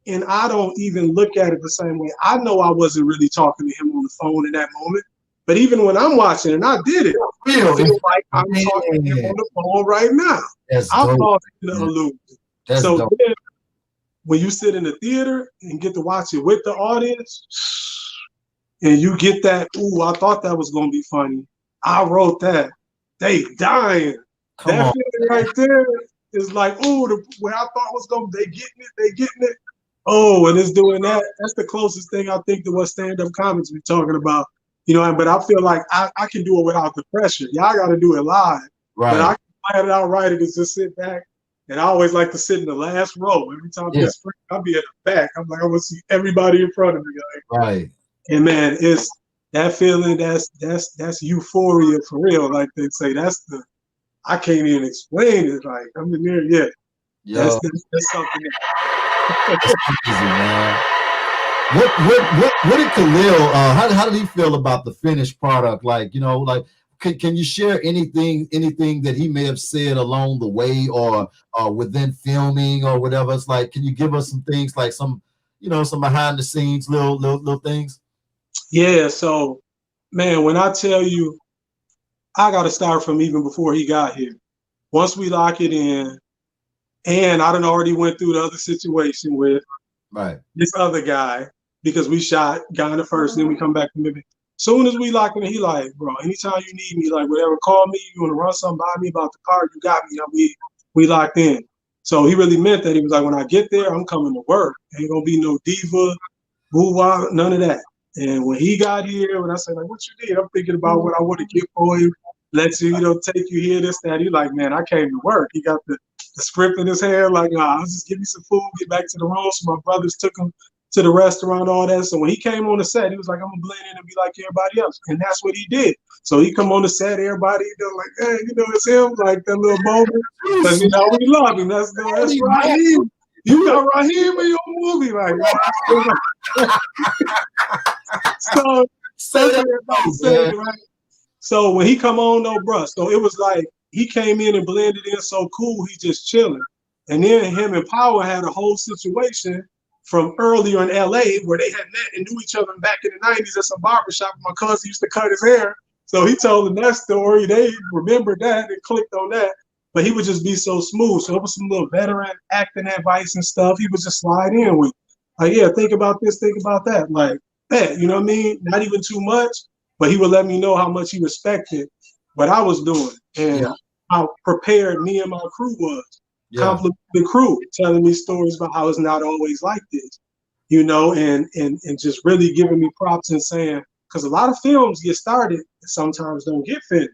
and I don't even look at it the same way. I know I wasn't really talking to him on the phone in that moment, but even when I'm watching and I did it, I feel like I'm talking to him on the phone right now. I'm lost in the illusion. So then, when you sit in the theater and get to watch it with the audience, and you get that, ooh, I thought that was gonna be funny. I wrote that. They dying. That feeling right there is like, oh, where I thought was going, they getting it. Oh, and it's doing that. That's the closest thing I think to what stand-up comics be talking about. You know, but I feel like I can do it without the pressure. Y'all got to do it live. But I can plan it out right is just sit back. And I always like to sit in the last row. Every time Yeah. it's free, I'll be at the back. I'm like, I want to see everybody in front of me. Like, Right. and man, it's that feeling. That's euphoria for real. Like they say, I can't even explain it. Like I'm in there, yeah. Yo, That's something. that's crazy, man. What did Khalil? How did he feel about the finished product? Like, you know, like can you share anything that he may have said along the way or within filming or whatever? It's like, can you give us some things like some, you know, some behind the scenes little things? Yeah. So, man, when I tell you, I got to start from even before he got here. Once we lock it in, and I done already went through the other situation with Right. this other guy because we shot guy in the first, then we come back to maybe. Soon as we lock in, he like, bro, anytime you need me, like whatever, call me. You want to run something by me about the car, you got me. We locked in. So he really meant that. He was like, when I get there, I'm coming to work. Ain't gonna be no diva, boo-wah, none of that. And when he got here, when I said, like, what you did? I'm thinking about what I would have get for him. Let you, take you here, this, that. He like, man, I came to work. He got the script in his hand, like, nah, I'll just give me some food, get back to the room. So my brothers took him to the restaurant, all that. So when he came on the set, he was like, I'm gonna blend in and be like everybody else. And that's what he did. So he come on the set, everybody, like, hey, it's him, like that little moment. But we love him. That's Raheem. You got Raheem in your movie, like so everybody said, right? So when he come on, no bruh. So it was like he came in and blended in so cool, he just chilling. And then him and Power had a whole situation from earlier in LA where they had met and knew each other back in the 90s at some barbershop. My cousin used to cut his hair. So he told them that story. They remembered that and clicked on that. But he would just be so smooth. So it was some little veteran acting advice and stuff. He would just slide in with, like, yeah, think about this, think about that. Like, that, you know what I mean? Not even too much, but he would let me know how much he respected what I was doing and how prepared me and my crew was. Compliment the crew, telling me stories about how it's not always like this, and just really giving me props and saying, because a lot of films get started and sometimes don't get finished,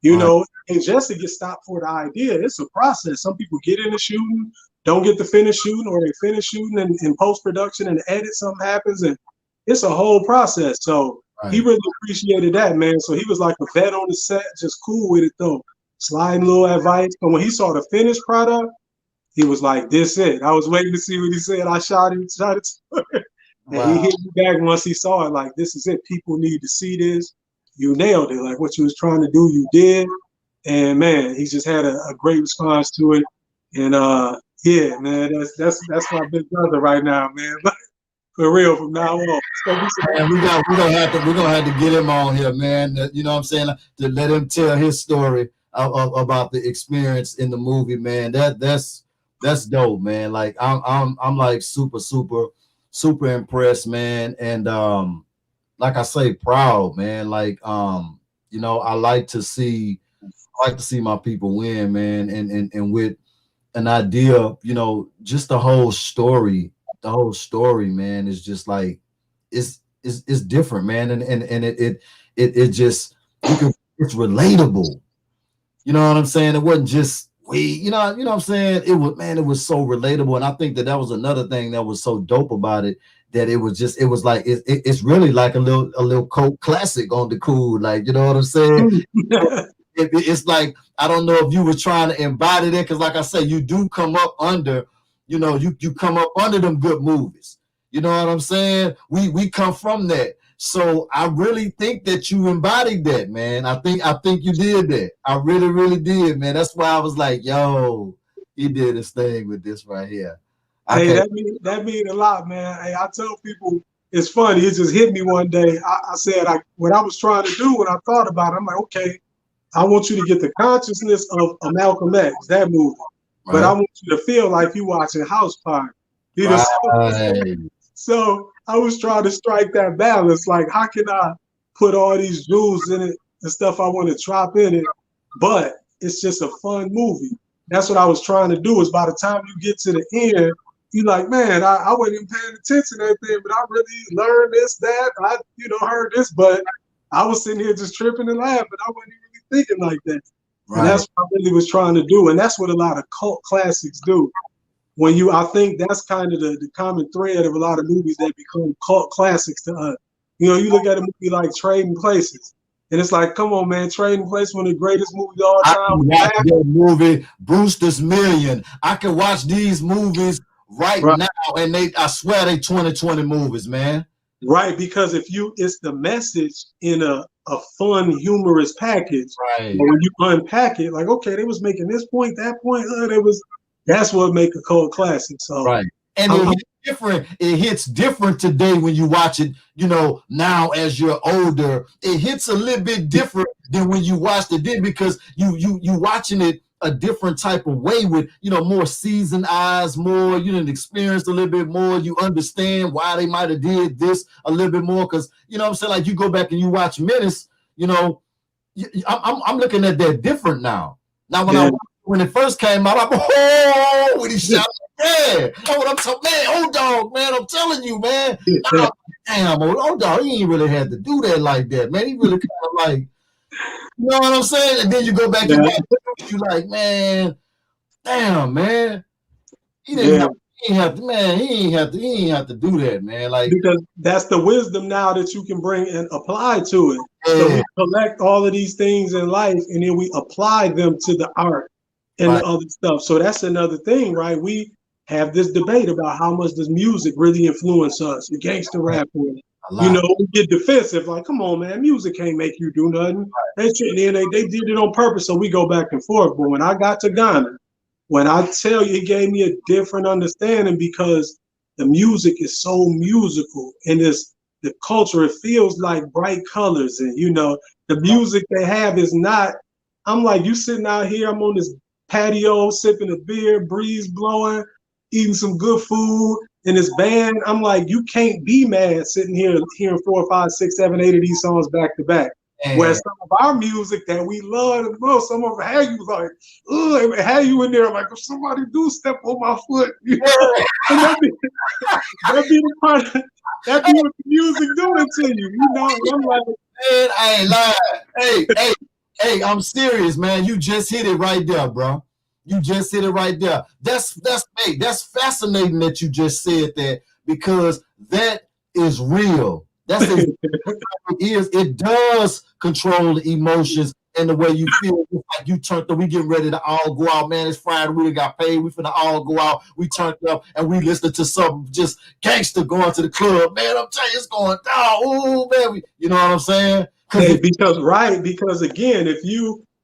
and just to get stopped for the idea, it's a process. Some people get into shooting, don't get to finish shooting, or they finish shooting and in post-production and edit, something happens, and it's a whole process. So he really appreciated that, man. So he was like a vet on the set, just cool with it though. Sliding little advice. But when he saw the finished product, he was like, this it. I was waiting to see what he said. I shot it. And he hit me back once he saw it, like, this is it. People need to see this. You nailed it. Like what you was trying to do, you did. And man, he just had a great response to it. And yeah, man, that's my big brother right now, man. For real, from now on. Man, we're gonna have to get him on here, man. You know what I'm saying? To let him tell his story about the experience in the movie, man. That's dope, man. Like I'm like super impressed, man. And like I say, proud, man. Like I like to see my people win, man, and with an idea, just the whole story, man, is just like it's different, man, and it just it's relatable. You know what I'm saying? It wasn't just you know what I'm saying? It was so relatable, and I think that was another thing that was so dope about it, that it was like it's really like a little cult classic on the cool, like, you know what I'm saying? It's like, I don't know if you were trying to embody that, because like I say, you do come up under, you come up under them good movies. You know what I'm saying? We come from that. So I really think that you embodied that, man. I think you did that. I really did, man. That's why I was like, yo, he did his thing with this right here. Hey, that mean a lot, man. Hey, I tell people, it's funny. It just hit me one day. I said, what I was trying to do when I thought about it, I'm like, okay, I want you to get the consciousness of Malcolm X, that movie, but I want you to feel like you watching House Party. So I was trying to strike that balance. Like, how can I put all these jewels in it and stuff I want to drop in it, but it's just a fun movie. That's what I was trying to do. Is by the time you get to the end, you're like, man, I wasn't even paying attention to anything, but I really learned this, that. I, heard this, but I was sitting here just tripping and laughing. I wasn't even thinking like that. Right. And that's what I really was trying to do. And that's what a lot of cult classics do. I think that's kind of the common thread of a lot of movies that become cult classics to us. You know, you look at a movie like Trading Places, and it's like, come on, man, Trading Places, one of the greatest movies of all I time. can watch that movie, Brewster's Million. I can watch these movies right now, and I swear they 2020 movies, man. Right, because it's the message in a fun, humorous package. Right. But when you unpack it, like, okay, they was making this point, that point, that's what make a cult classic. So right. And it hits different today when you watch it, you know, now as you're older. It hits a little bit different than when you watched it then, because you watching it a different type of way with, you know, more seasoned eyes, more, you didn't experience a little bit more. You understand why they might have did this a little bit more. Cause you know what I'm saying? Like you go back and you watch Menace, you know, I'm looking at that different now. Now when it first came out, I'm when he shot, yeah, that's what I'm talking, man. Old dog, man, I'm telling you, man. Oh, damn, old dog, he ain't really had to do that like that, man. He really kind of like, you know what I'm saying? And then you go back and watch it, you like, man, damn, man. He didn't have to do that, man. Like, because that's the wisdom now that you can bring and apply to it. So we collect all of these things in life, and then we apply them to the art and the other stuff. So that's another thing, right? We have this debate about how much does music really influence us, the gangster rap with. You know, we get defensive, like, come on, man, music can't make you do nothing. They did it on purpose, so we go back and forth. But when I got to Ghana, when I tell you, it gave me a different understanding, because the music is so musical, and the culture, it feels like bright colors, and you know, the music they have is not. I'm like, you sitting out here, I'm on this patio sipping a beer, breeze blowing, eating some good food in this band. I'm like, you can't be mad sitting here hearing 4, 5, 6, 7, 8 of these songs back to back. Where some of our music that we love the most, some of it had you like, ugh, it had you in there like, if somebody do step on my foot, you know? And that'd be the part, that'd be what the music doing to you, you know? And I'm like, man, I ain't lying. Hey, I'm serious, man. You just hit it right there, bro. You just hit it right there. That's fascinating that you just said that, because that is real. That's exactly what it is. It does control the emotions and the way you feel. Like you turned up, we getting ready to all go out, man. It's Friday, we got paid, we finna all go out. We turned up and we listening to something just gangster going to the club. Man, I'm telling you, it's going down. Oh, man, you know what I'm saying? Because again,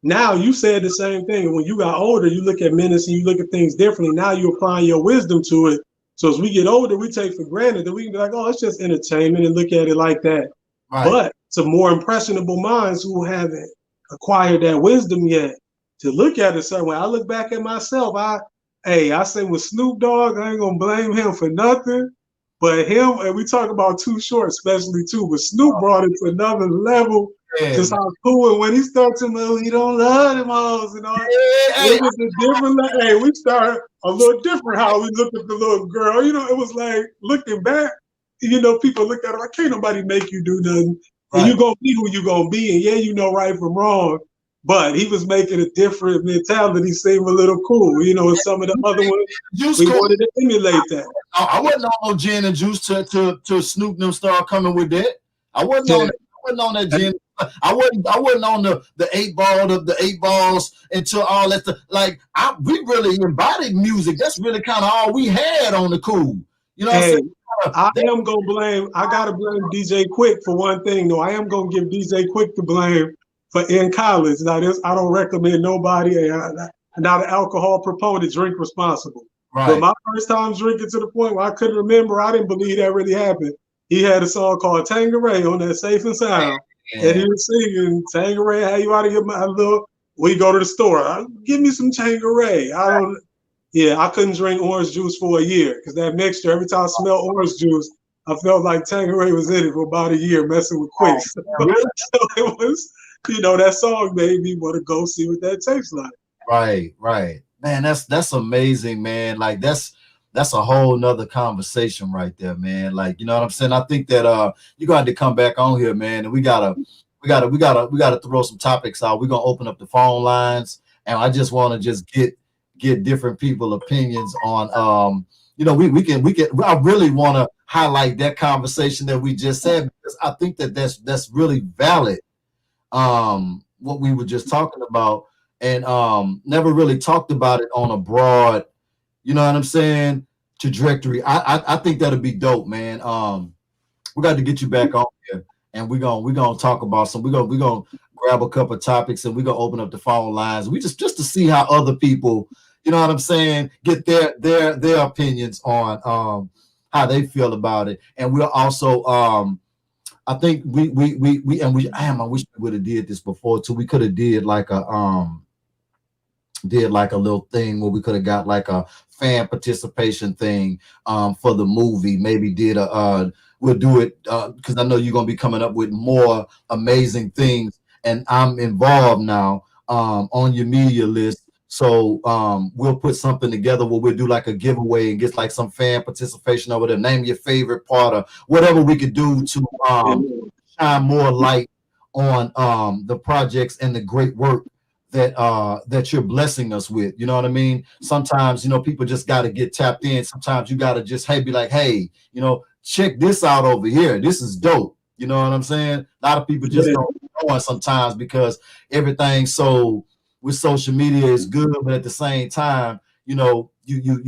now you said the same thing. When you got older, you look at Menace and you look at things differently. Now you're applying your wisdom to it. So as we get older, we take for granted that we can be like, oh, it's just entertainment, and look at it like that. Right. But to more impressionable minds who haven't acquired that wisdom yet, to look at it a certain way. I look back at myself. I say with Snoop Dogg, I ain't gonna blame him for nothing. But him, and we talk about Too Short, especially too, but Snoop brought it to another level. Just how cool. And when he started to move, he don't love them hoes and all. It was a different. Hey, we started a little different how we looked at the little girl. You know, it was like looking back. You know, people look at it like, can't nobody make you do nothing, and you gonna be who you gonna be. And yeah, you know right from wrong. But he was making a different mentality seem a little cool. You know, and some of the other ones, we wanted to emulate that. I wasn't on no gin and juice to Snoop them start coming with that. I wasn't on that gin. I wasn't on the 8 ball, the 8 balls until all that stuff. Like we really embodied music. That's really kind of all we had on the cool. You know what I'm saying? I gotta blame DJ Quick for one thing though. I am gonna give DJ Quick the blame for in college. Now I don't recommend nobody, I'm not an alcohol proponent, drink responsible. Right. But my first time drinking to the point where I couldn't remember, I didn't believe that really happened. He had a song called Tangeray on that Safe and Sound. Yeah. And he was singing Tangeray, how you out of your mind, little. We go to the store. Give me some Tangeray. I couldn't drink orange juice for a year because that mixture, every time I smelled orange juice, I felt like Tangeray was in it for about a year messing with Quick. So it was, that song made me want to go see what that tastes like. Right. Man, that's amazing, man. Like that's a whole nother conversation right there, man. Like, you know what I'm saying? I think that you got to come back on here, man, and we gotta we gotta throw some topics out. We're gonna open up the phone lines, and I just want to just get different people opinions on we can I really want to highlight that conversation that we just said, because I think that's really valid, what we were just talking about, and never really talked about it on a broad, you know what I'm saying, trajectory. I think that'll be dope, man. We got to get you back on here, and we're gonna talk about we're gonna grab a couple of topics, and we're gonna open up the phone lines. We just to see how other people, you know what I'm saying, get their opinions on how they feel about it. And we'll also I think I wish we would have did this before too. We could have did like a little thing where we could have got like a fan participation thing for the movie. Maybe did we'll do it because I know you're gonna be coming up with more amazing things, and I'm involved now on your media list. So we'll put something together where we'll do like a giveaway and get like some fan participation over there. Name your favorite part or whatever we could do to shine more light on the projects and the great work that you're blessing us with. You know what I mean? Sometimes, people just got to get tapped in. Sometimes you got to just be like, hey, check this out over here. This is dope. You know what I'm saying? A lot of people just don't know it sometimes because everything so with social media is good, but at the same time, you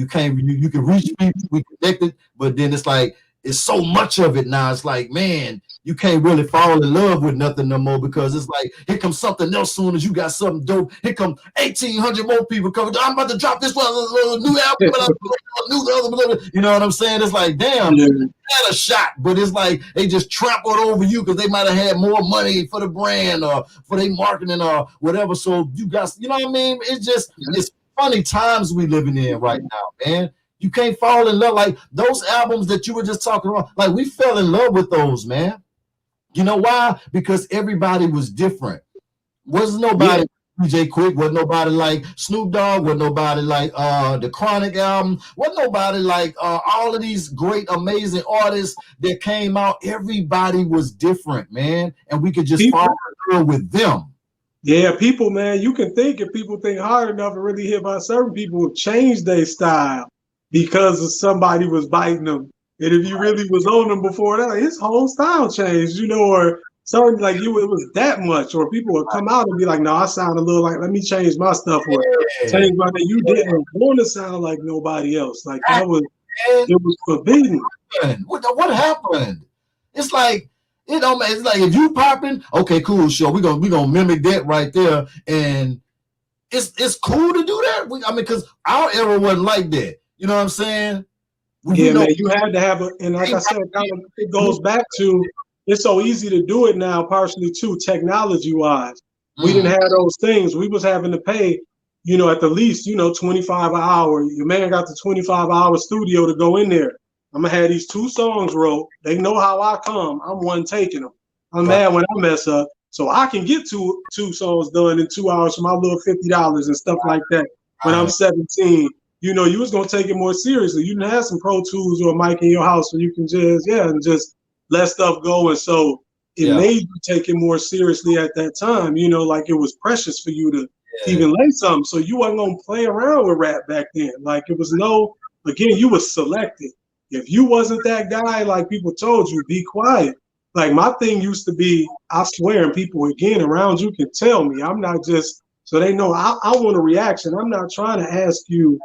can't you can reach people, we connected, but then it's like it's so much of it now. It's like, man, you can't really fall in love with nothing no more, because it's like here comes something else soon as you got something dope. Here come 1,800 more people coming. I'm about to drop this one new album, you know what I'm saying? It's like, damn, had a shot, but it's like they just trampled over you because they might have had more money for the brand or for their marketing or whatever. So you guys, you know what I mean? It's funny times we living in right now, man. You can't fall in love like those albums that you were just talking about. Like we fell in love with those, man. You know why? Because everybody was different. Wasn't nobody DJ Quick, wasn't nobody like Snoop Dogg, wasn't nobody like the Chronic album, wasn't nobody like all of these great, amazing artists that came out. Everybody was different, man. And we could just fall in love with them. Yeah, people, man, you can think if people think hard enough and really hit by certain people will change their style because of somebody was biting them. And if you really was on them before that, his whole style changed, or something like it was that much, or people would come out and be like, no, I sound a little like, let me change my stuff, or change my name. You didn't want to sound like nobody else. Like it was forbidden. What happened? It's like, it's like if you popping, okay, cool, sure. We're gonna mimic that right there. And it's cool to do that. Because our era wasn't like that. You know what I'm saying? Man, you had to have and like I said, it goes back to it's so easy to do it now, partially too, technology-wise. We didn't have those things. We was having to pay, at the least, 25 an hour. Your man got the 25-hour studio to go in there. I'm gonna have these 2 songs wrote. They know how I come. I'm one taking them. I'm mad when I mess up. So I can get two songs done in 2 hours for my little $50 and stuff like that. When I'm 17. You was gonna take it more seriously. You didn't have some Pro Tools or a mic in your house where you can just let stuff go. And so it made you take it more seriously at that time. Like it was precious for you to even lay something. So you wasn't gonna play around with rap back then. Like it was you was selected. If you wasn't that guy, like people told you, be quiet. Like my thing used to be, I swear, and people again around you can tell me, I'm not just so they know I want a reaction. I'm not trying to ask you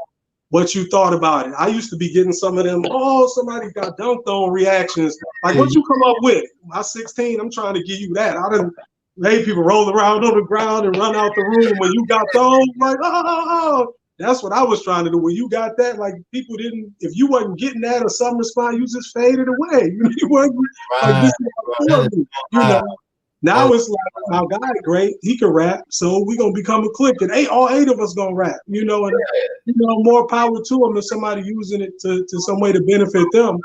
what you thought about it. I used to be getting some of them, somebody got dunked on reactions. Like, what you come up with? I'm 16, I'm trying to give you that. I done made people roll around on the ground and run out the room when you got those. Like, that's what I was trying to do. When you got that, like, people didn't, if you wasn't getting that or some response, you just faded away. You wasn't, like, this is Now it's like, my guy, great, he can rap, so we're gonna become a clique, and all 8 of us gonna rap, and more power to them if somebody using it to some way to benefit them.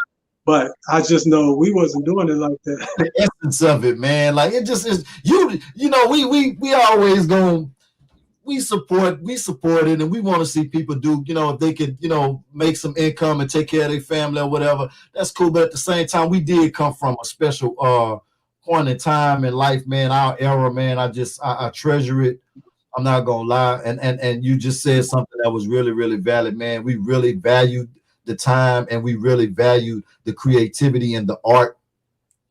But I just know we wasn't doing it like that. The essence of it, man, like it just is. We always gonna we support it, and we want to see people do, if they could, make some income and take care of their family or whatever. That's cool, but at the same time, we did come from a special point in time in life, man, our era, man, I treasure it. I'm not gonna lie. And you just said something that was really, really valid, man. We really valued the time, and we really valued the creativity and the art,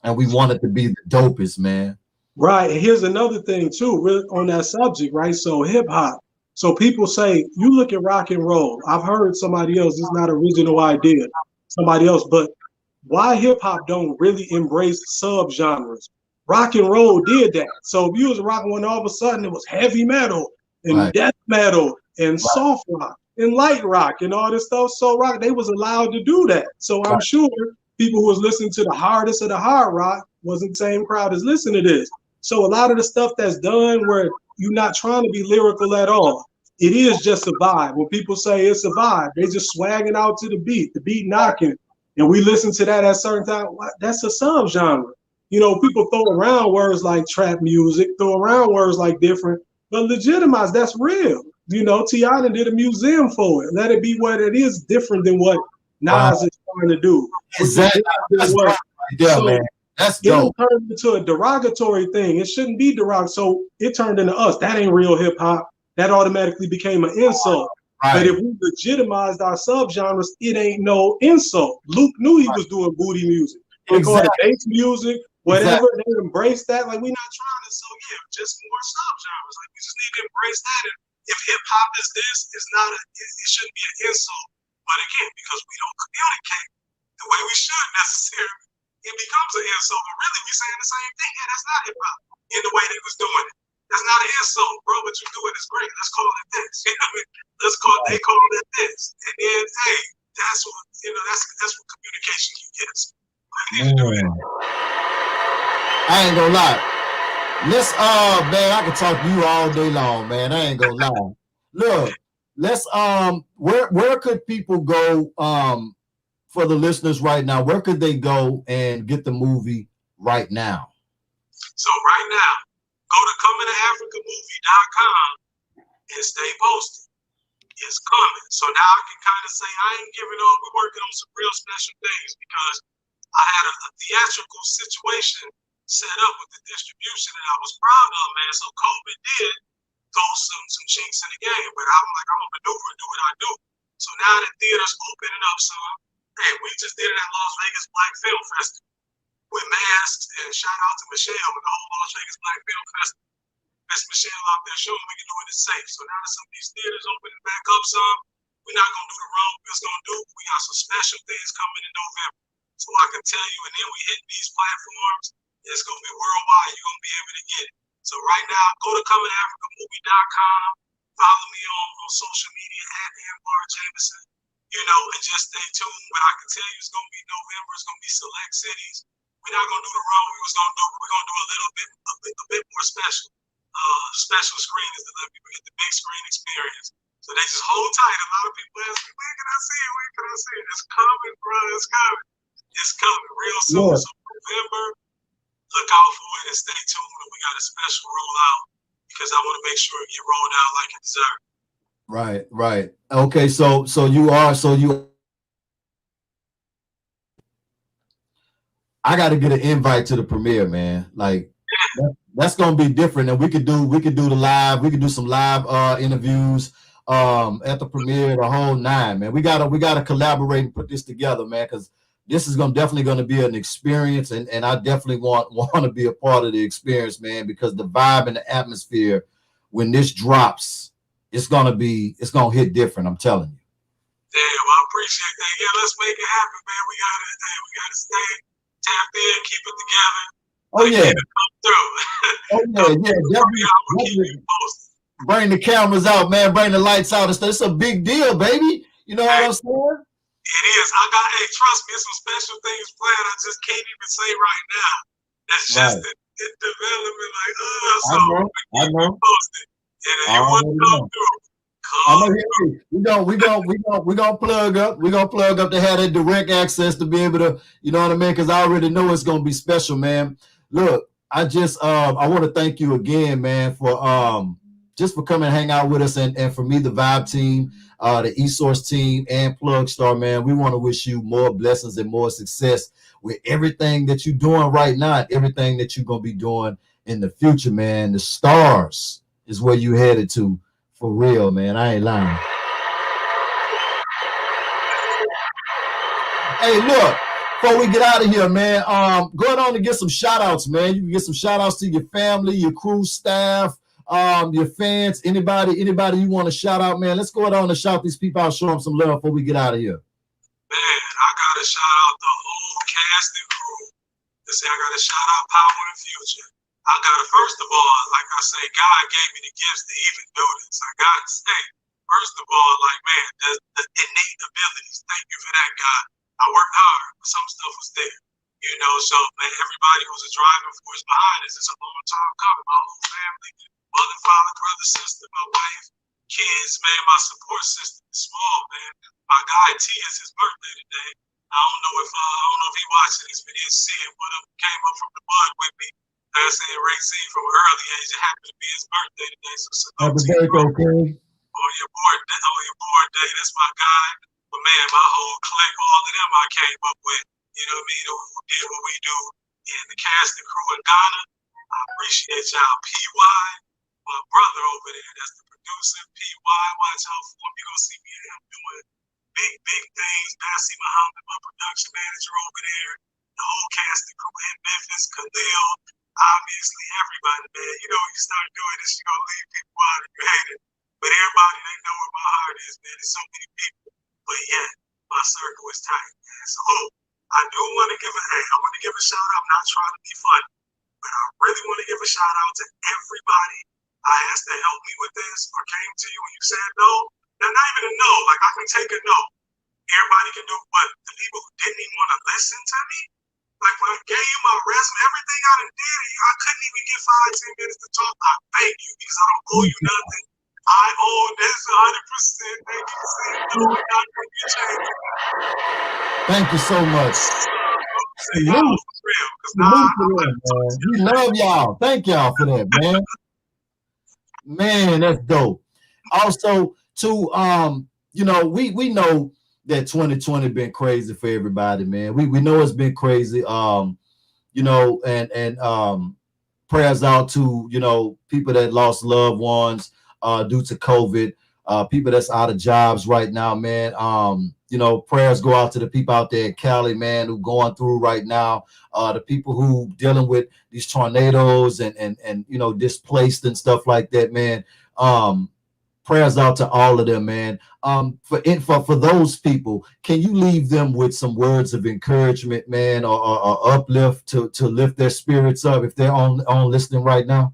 and we wanted to be the dopest, man. Right. And here's another thing too, really on that subject, right? So hip hop. So people say, you look at rock and roll. I've heard somebody else, it's not original idea, somebody else, but why hip hop don't really embrace subgenres? Rock and roll did that. So if you was rocking one, all of a sudden it was heavy metal and Right. death metal and soft rock and light rock and all this stuff. So rock, they was allowed to do that. So I'm sure people who was listening to the hardest of the hard rock wasn't the same crowd as listening to this. So a lot of the stuff that's done where you're not trying to be lyrical at all. It is just a vibe. When people say it's a vibe, they just swagging out to the beat knocking. And we listen to that at a certain time. That's a subgenre. You know, people throw around words like trap music, throw around words like different, but legitimize, that's real. You know, T.I. did a museum for it. Let it be what it is, different than what Nas is trying to do. Exactly. That's right there, so, man. That's dope. It turned into a derogatory thing. It shouldn't be derogatory. So it turned into us. That ain't real hip hop. That automatically became an insult. Right. But if we legitimized our subgenres, it ain't no insult. Luke knew he was doing booty music. They called it bass music, whatever. They embraced that. Like, we're not trying to, so yeah, just more subgenres. Like, we just need to embrace that. And if hip hop is this, it's not it shouldn't be an insult. But again, because we don't communicate the way we should necessarily, it becomes an insult. But really, we're saying the same thing. Yeah, that's not hip hop in the way they was doing it. That's not an insult, bro. What you're doing is great. Let's call it this. You know what I mean? They call it this. And then, hey, that's what, you know, that's what communication can get us. I ain't gonna lie. Let's man, I can talk to you all day long, man. I ain't gonna lie. Look, let's where could people go for the listeners right now? Where could they go and get the movie right now? So right now, go to comingtoafricamovie.com and stay posted. It's coming. So now I can kind of say I ain't giving up. We're working on some real special things because I had a theatrical situation set up with the distribution that I was proud of, man. So COVID did throw some chinks in the game, but I'm like, I'm gonna maneuver and do what I do. So now the theater's opening up, so hey, we just did it at Las Vegas Black Film Festival with masks, and shout out to Michelle and the whole Las Vegas Black Film Festival. Miss Michelle out there showing we can do it safe. So now that some of these theaters opening back up some, we're not gonna do the wrong we're gonna do. We got some special things coming in November. So I can tell you, and then we hit these platforms, it's gonna be worldwide. You're gonna be able to get it. So right now, go to comingtoafricamovie.com, follow me on social media at ANWAR JAMISON, you know, and just stay tuned. But I can tell you it's gonna be November, it's gonna be select cities. We're not gonna do the wrong we was gonna do, we're gonna do a bit more special. Special screen is to let people get the big screen experience. So they just hold tight. A lot of people ask me, when can I see it? When can I see it? It's coming, bro. It's coming. It's coming real soon. Yeah. So November, look out for it and stay tuned. And we got a special rollout because I want to make sure it get rolled out like it deserves. Right, right. Okay, so you I got to get an invite to the premiere, man. Like that's gonna be different, and we could do the live. We could do some live interviews at the premiere, the whole nine, man. We gotta collaborate and put this together, man, because this is definitely gonna be an experience, and I definitely want to be a part of the experience, man, because the vibe and the atmosphere when this drops, it's gonna hit different. I'm telling you. Damn, I appreciate that. Yeah, let's make it happen, man. We gotta stay tapped in, keep it together. Oh yeah. Oh yeah. Bring the cameras out, man. Bring the lights out. It's a big deal, baby. You know what I'm saying? It is. Trust me, some special things planned. I just can't even say right now. That's just in development. Like, I know. Posted. And you want to come through. We're gonna plug up. We're gonna plug up to have that direct access to be able to, you know what I mean? Because I already know it's gonna be special, man. Look, I want to thank you again, man, for just for coming and hang out with us, and for me, the Vibe team, the eSource team, and Plug Star, man. We want to wish you more blessings and more success with everything that you're doing right now, and everything that you're gonna be doing in the future, man. The stars is where you headed to, for real, man. I ain't lying. Hey, look, before we get out of here, man, go on and get some shout outs, man. You can get some shout outs to your family, your crew, staff, your fans, anybody you want to shout out, man. Let's go on and shout these people out, show them some love before we get out of here. Man, I gotta shout out the whole cast and crew. I gotta shout out Power and Future. I gotta, first of all, like I say, God gave me the gifts to even do this. I gotta say, first of all, like, man, the innate abilities. Thank you for that, God. I worked hard, but some stuff was there. You know, so man, everybody who's a driving force behind this, it's a long time coming. My whole family, mother, father, brother, sister, my wife, kids, man, my support system is small, man. My guy T is his birthday today. I don't know if he watching this, but he'll see it. But came up from the bud with me. I saying racing from an early age. It happened to be his birthday today, so happy birthday, King. On your board day, that's my guy. But man, my whole clique, all of them I came up with, you know what I mean, who did what we do. And the cast and crew in Ghana, I appreciate y'all. PY, my brother over there, that's the producer. PY, watch out for him. You're going to see me and him doing big things. Bassie Muhammad, my production manager over there. The whole cast and crew in Memphis, Khalil, obviously everybody, man. You know, you start doing this, you're going to leave people out and you hate it. But everybody, they know where my heart is, man. There's so many people. But yeah, my circle is tight, man. So I do want to give a shout out. I'm not trying to be funny, but I really want to give a shout out to everybody I asked to help me with this or came to you when you said no. Now, not even a no, like I can take a no. Everybody can do, but the people who didn't even want to listen to me, like when I gave you my resume, everything I done did, I couldn't even get 5-10 minutes to talk. I thank you because I don't owe you nothing. I owe this 100%. Thank you for saying no and not going to change. Thank you so much. We love y'all. Thank y'all for that, man. Man, that's dope. Also, too, you know, we know that 2020 been crazy for everybody, man. We know it's been crazy. You know, and prayers out to, you know, people that lost loved ones due to COVID, people that's out of jobs right now, man. You know, prayers go out to the people out there in Cali, man, who going through right now. The people who dealing with these tornadoes and you know, displaced and stuff like that, man. Prayers out to all of them, man. For those people, can you leave them with some words of encouragement, man, or uplift to lift their spirits up if they're on listening right now?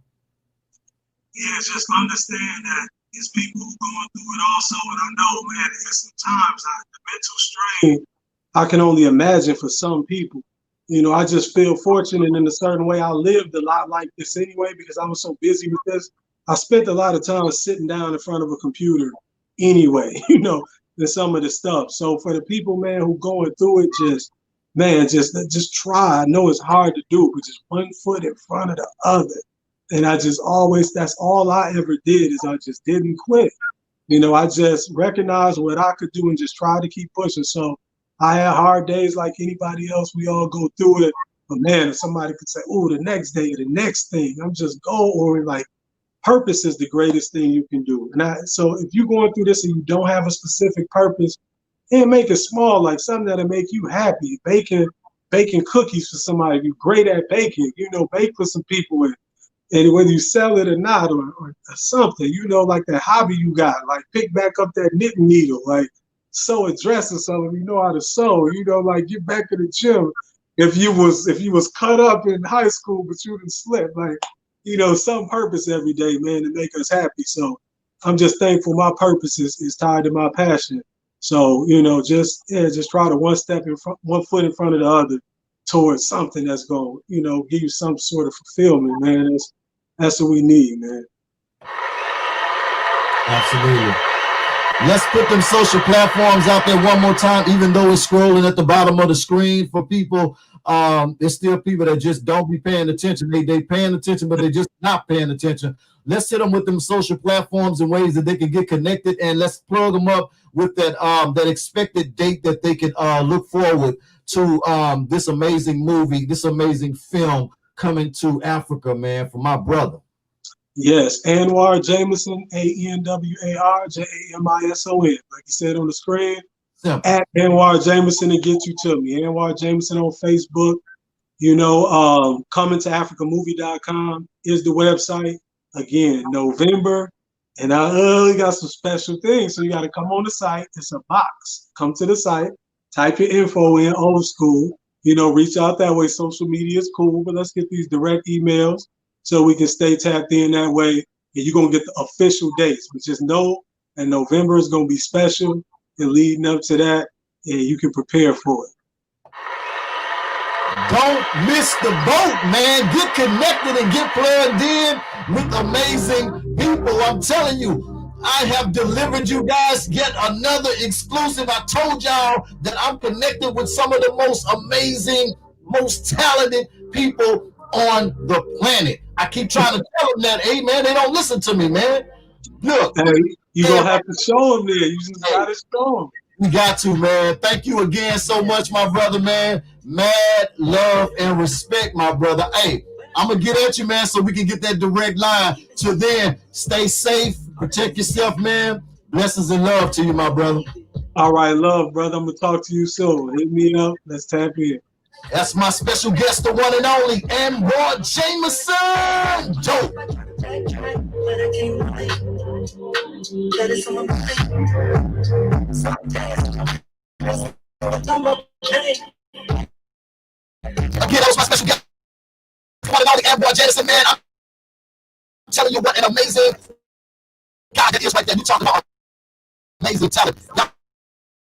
Yeah, just understand that there's people going through it also, and I know, man, there's sometimes the mental strain I can only imagine for some people. You know, I just feel fortunate in a certain way. I lived a lot like this anyway because I was so busy with this. I spent a lot of time sitting down in front of a computer anyway, you know, than some of the stuff. So for the people, man, who going through it, just try. I know it's hard to do, but just one foot in front of the other. And I just always, that's all I ever did is I just didn't quit. You know, I just recognized what I could do and just try to keep pushing. So I had hard days like anybody else. We all go through it. But man, if somebody could say, oh, the next day, the next thing, I'm just goal-oriented. Like, purpose is the greatest thing you can do. And so if you're going through this and you don't have a specific purpose, and make it small, like something that'll make you happy. Baking cookies for somebody. If you're great at baking, you know, bake for some people. And whether you sell it or not, or something, you know, like that hobby you got, like pick back up that knitting needle, like sew a dress or something. You know how to sew, you know, like get back to the gym. If you was cut up in high school, but you didn't slip, like, you know, some purpose every day, man, to make us happy. So I'm just thankful my purpose is tied to my passion. So, you know, just try to one foot in front of the other towards something that's going to, you know, give you some sort of fulfillment, man. That's what we need, man. Absolutely. Let's put them social platforms out there one more time, even though it's scrolling at the bottom of the screen for people. There's still people that just don't be paying attention. They paying attention, but they just not paying attention. let's hit them with them social platforms and ways that they can get connected, and let's plug them up with that expected date that they can look forward to this amazing movie, this amazing film coming to Africa, man, for my brother. Yes, ANWAR Jamison, ANWAR JAMISON. Like you said on the screen, Simple. at ANWAR Jamison to get you to me. ANWAR Jamison on Facebook. You know, comingtoafricamovie.com is the website. Again, November. And we got some special things. So you got to come on the site. It's a box. Come to the site, type your info in, old school. You know, reach out that way. Social media is cool, but let's get these direct emails so we can stay tapped in that way. And you're going to get the official dates. But just know that November is going to be special. And leading up to that, and you can prepare for it. Don't miss the boat, man. Get connected and get plugged in with amazing people. I'm telling you, I have delivered you guys yet another exclusive. I told y'all that I'm connected with some of the most amazing, most talented people on the planet. I keep trying to tell them that, hey, man, they don't listen to me, man. Look. Hey, you're going to have to show them there. You just got to show them. We got to, man. Thank you again so much, my brother, man. Mad love and respect, my brother. Hey, I'm going to get at you, man, so we can get that direct line. Till then, stay safe. Protect yourself, man. Blessings and love to you, my brother. All right, love, brother. I'm going to talk to you soon. Hit me up. Let's tap in. That's my special guest, the one and only ANWAR Jamison. Dope. Again, that was my special guest, the one and only ANWAR Jamison, man. I'm telling you what an amazing guy that is right there. You talking about amazing talent. Y'all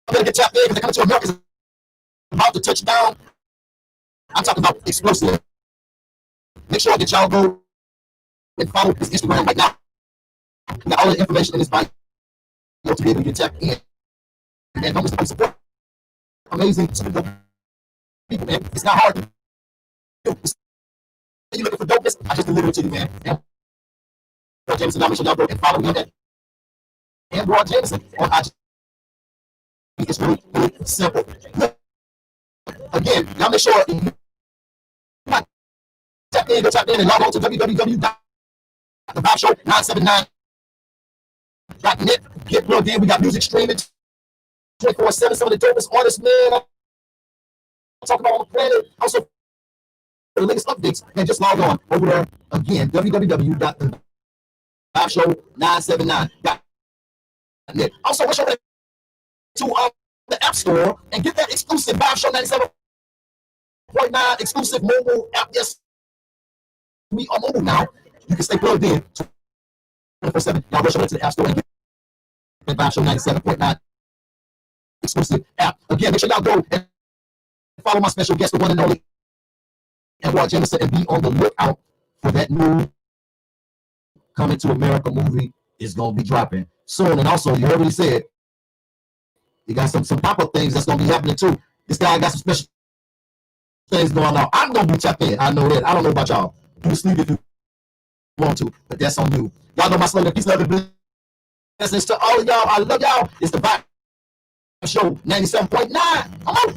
better get tapped in because they're coming to America. It's about to touch down. I'm talking about explosive. Make sure that y'all go and follow his Instagram right now. We got all the information in this bio to be able to get tapped in. And don't miss the support. Amazing people, man. It's not hard to do. You're looking for dopeness, I just deliver it to you, man. ANWAR Jamison, make sure y'all go and follow me on that. ANWAR Jamison on IG. It's really, really simple. Look, again, y'all make sure you tap in and log on to www.thevibeshow979.net. Get plugged in. We got music streaming 24/7. Some of the dopest artists, man, I'm talking about on the planet. Also, for the latest updates, man, just log on over there. Again, www.thevibeshow979.net. Also, wish over to the App Store and get that exclusive Vibe Show 97.9 exclusive mobile app. Yes, we are mobile now. You can stay plugged in 24/7. Y'all rush over to the App Store and get that Vibe Show 97.9 exclusive app. Again, make sure y'all go and follow my special guest, the one and only ANWAR Jamison, and be on the lookout for that new Coming to America movie. Is going to be dropping soon. And also, you heard what he said. You got some pop-up things that's going to be happening too. This guy got some special things going on. I'm going to be tapped in. I know that. I don't know about y'all. You can sleep if you want to, but that's on you. Y'all know my slogan. Peace, love, and blessings to all of y'all. I love y'all. It's the Vibe Show 97.9. I'm out.